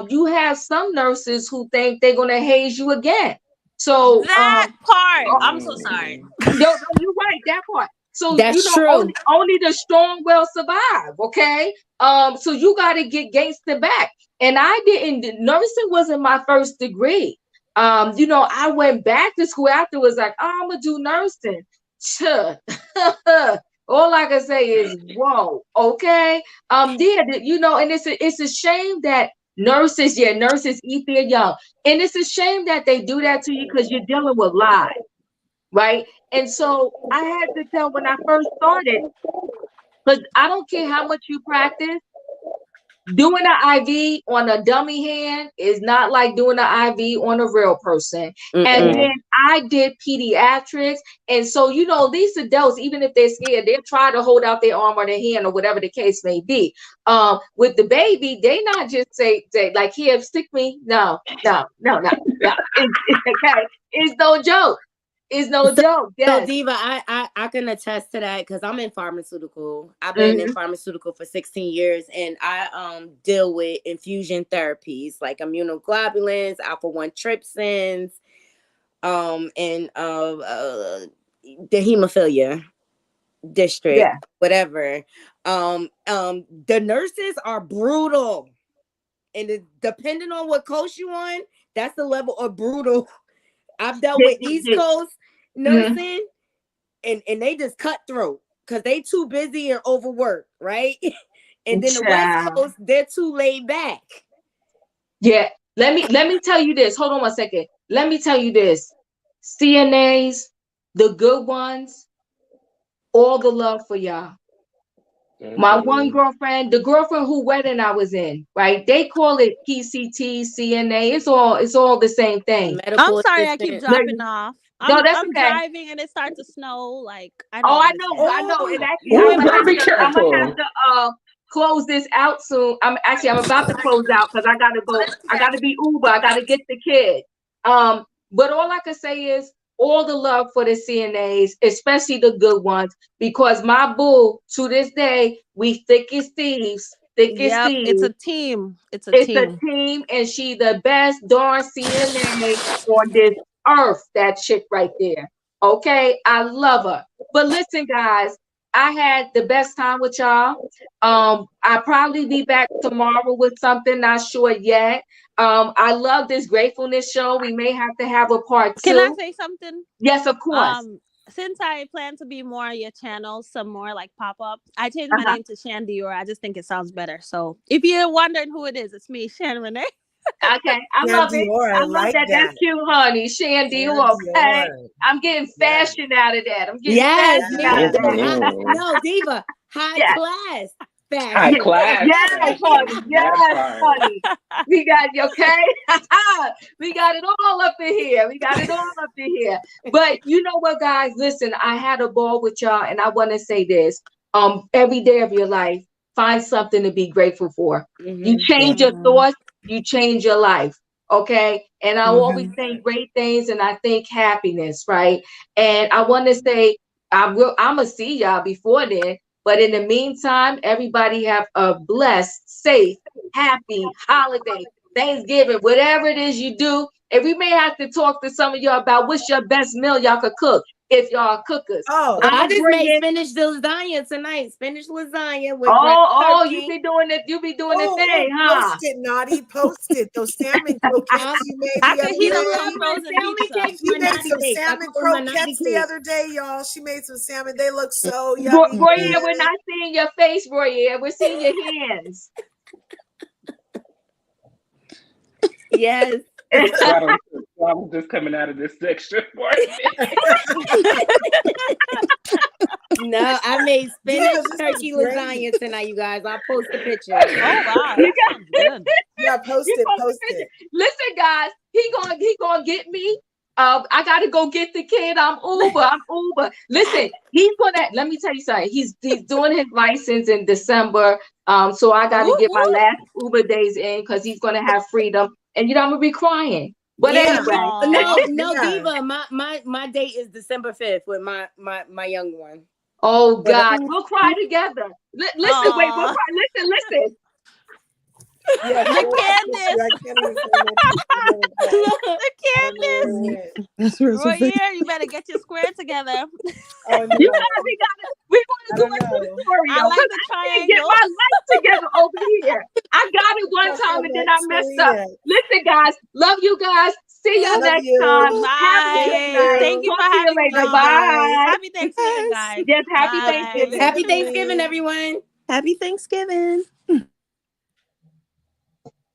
S1: you have some nurses who think they're gonna haze you again. So
S8: That part. I'm so sorry.
S6: Mm.
S1: no, you're right, that part. So
S3: That's true.
S1: only the strong will survive, okay? So you gotta get gangster back. And I didn't nursing wasn't my first degree. I went back to school afterwards, like, oh, I'm gonna do nursing. Tuh. All I can say is whoa, okay. Yeah, and it's a shame that nurses eat their young. And it's a shame that they do that to you because you're dealing with lies, right? And so I had to tell when I first started, because I don't care how much you practice, doing an IV on a dummy hand is not like doing an IV on a real person. And
S3: Mm-mm.
S1: then I did pediatrics. And so, these adults, even if they're scared, they'll try to hold out their arm or their hand or whatever the case may be. With the baby, they not just say like, here, stick me. No, no, no, no, no. Okay. It's no joke. It's no
S3: So,
S1: joke.
S3: so
S1: Yes.
S3: Diva, I can attest to that because I'm in pharmaceutical. I've been in
S1: Mhm.
S3: pharmaceutical for 16 years, and I deal with infusion therapies like immunoglobulins, alpha one trypsins, and the hemophilia
S1: Yeah.
S3: district, whatever. The nurses are brutal, and depending on what coast you on, that's the level of brutal. I've dealt with East Coast
S1: Mhm.
S3: nursing, and they just cutthroat because they too busy and overworked, right? And then the West
S1: Child.
S3: Coast, they're too laid back.
S1: Yeah. Let me tell you this. Hold on one second. Let me tell you this. CNAs, the good ones, all the love for y'all. My one girlfriend, the girlfriend who wedding I was in, right? They call it PCT, CNA. It's all the same thing.
S8: I'm
S3: Medical
S8: sorry, I keep
S3: assistant.
S8: dropping off.
S1: No, that's
S8: I'm
S1: okay.
S8: driving and it starts to snow. Like I
S1: Oh,
S8: don't
S1: I
S8: understand.
S1: know. And actually,
S6: Oh, girl, be careful.
S1: close this out soon. I'm about to close out because I gotta go. I gotta be Uber. I gotta get the kid. But all I can say is all the love for the CNAs, especially the good ones, because my boo to this day we thick as thieves. Thick as
S8: Yep, it's
S1: thieves.
S8: a team. It's a
S1: It's a
S8: team.
S1: team, and she the best darn CNA on this earth. That chick right there. Okay, I love her. But listen, guys, I had the best time with y'all. I'll probably be back tomorrow with something, not sure yet. I love this gratefulness show. We may have to have a part
S8: Can I
S1: two.
S8: say something?
S1: Yes, of course.
S8: Since I plan to be more on your channel, some more like pop-ups, I changed my
S1: Uh-huh.
S8: name to Shan Dior. I just think it sounds better. So if you're wondering who it is, it's me, Shan Renee.
S1: Okay, I love it.
S2: Dior,
S1: I
S2: I
S1: love
S2: like
S1: that. That's
S2: that.
S1: cute, honey. Shandy,
S2: Shan
S1: okay.
S2: Dior.
S1: I'm getting
S2: Yes.
S1: fashion out of that. I'm getting
S3: Yes,
S1: fashion
S3: me
S1: out of
S3: too.
S1: that.
S3: No, Diva, high
S1: Yes.
S3: class
S6: High
S3: fashion.
S6: class.
S1: Yes, honey. Yes,
S6: That part.
S1: honey. We got you, okay? We got it all up in here. We got it all up in here. But you know what, guys? Listen, I had a ball with y'all, and I want to say this. Every day of your life, find something to be grateful for. You change your thoughts, you change your life. Okay. And I always think great things and I think happiness, right? And I want to say I'm gonna see y'all before then. But in the meantime, everybody have a blessed, safe, happy holiday, Thanksgiving, whatever it is you do. And we may have to talk to some of y'all about what's your best meal y'all could cook if y'all are cookers.
S2: Oh,
S3: I
S1: I'm
S3: just made
S1: bringing.
S3: spinach lasagna tonight. Spinach lasagna with
S1: You
S3: turkey.
S1: be doing it. You be doing the thing, huh?
S2: post it, Naughty. Post it. Those salmon croquettes you made
S8: I
S2: the
S8: can
S2: other
S8: heat
S3: You
S8: up
S2: day.
S8: some
S3: love my
S8: frozen
S3: salmon
S8: pizza.
S3: cakes,
S2: She
S3: my
S2: made
S3: naughty
S2: some
S3: cakes. I
S2: salmon
S3: call them my naughty
S2: croquettes the
S3: cakes.
S2: other day, y'all. She made some salmon. They look so yummy.
S1: Royer, we're not seeing your face, Royer. We're seeing your hands.
S3: Yes.
S6: I'm just coming out of this section for me.
S3: No, I made spinach
S2: Diva, this
S3: turkey
S2: is great.
S3: lasagna tonight, you guys. I'll post the picture.
S8: Oh wow, that sounds good.
S2: Yeah, post
S1: You
S2: it.
S1: gonna
S2: Post
S1: finish
S2: it.
S1: it. Listen, guys, he gonna get me. I gotta go get the kid. I'm Uber. Listen, he's gonna. Let me tell you something. He's doing his license in December. So I gotta
S8: Woo,
S1: get my
S8: woo.
S1: last Uber days in because he's gonna have freedom. And I'm gonna be crying. But
S3: Yeah.
S1: anyway,
S3: No,
S2: Yeah.
S3: Diva. My date is December 5th with my young one.
S1: oh
S3: But
S1: God, we'll cry together. Listen, wait, we'll
S8: Aw.
S1: cry. Listen.
S2: Yeah,
S8: The Candace.
S2: I can't even say
S8: The Candace.
S2: nothing.
S4: That's real.
S8: Royer, you better get your square together.
S2: Oh,
S1: We
S2: no.
S1: want to do
S2: I
S1: a
S2: don't know.
S1: tutorial
S8: I like
S1: because
S8: the
S1: I can't get
S8: triangle.
S1: my life together over here. I got it one time and then I messed up. Listen, guys, love you guys. See y'all
S2: Love
S1: next
S2: you.
S1: time. Have a good
S8: Bye.
S1: night.
S8: Thank you
S1: Talk
S8: for
S1: to you
S8: having me
S1: later.
S8: on.
S1: Bye.
S8: Happy Thanksgiving, guys.
S1: Yes, happy
S8: Bye.
S1: Thanksgiving.
S3: Happy Thanksgiving, everyone.
S4: Happy Thanksgiving.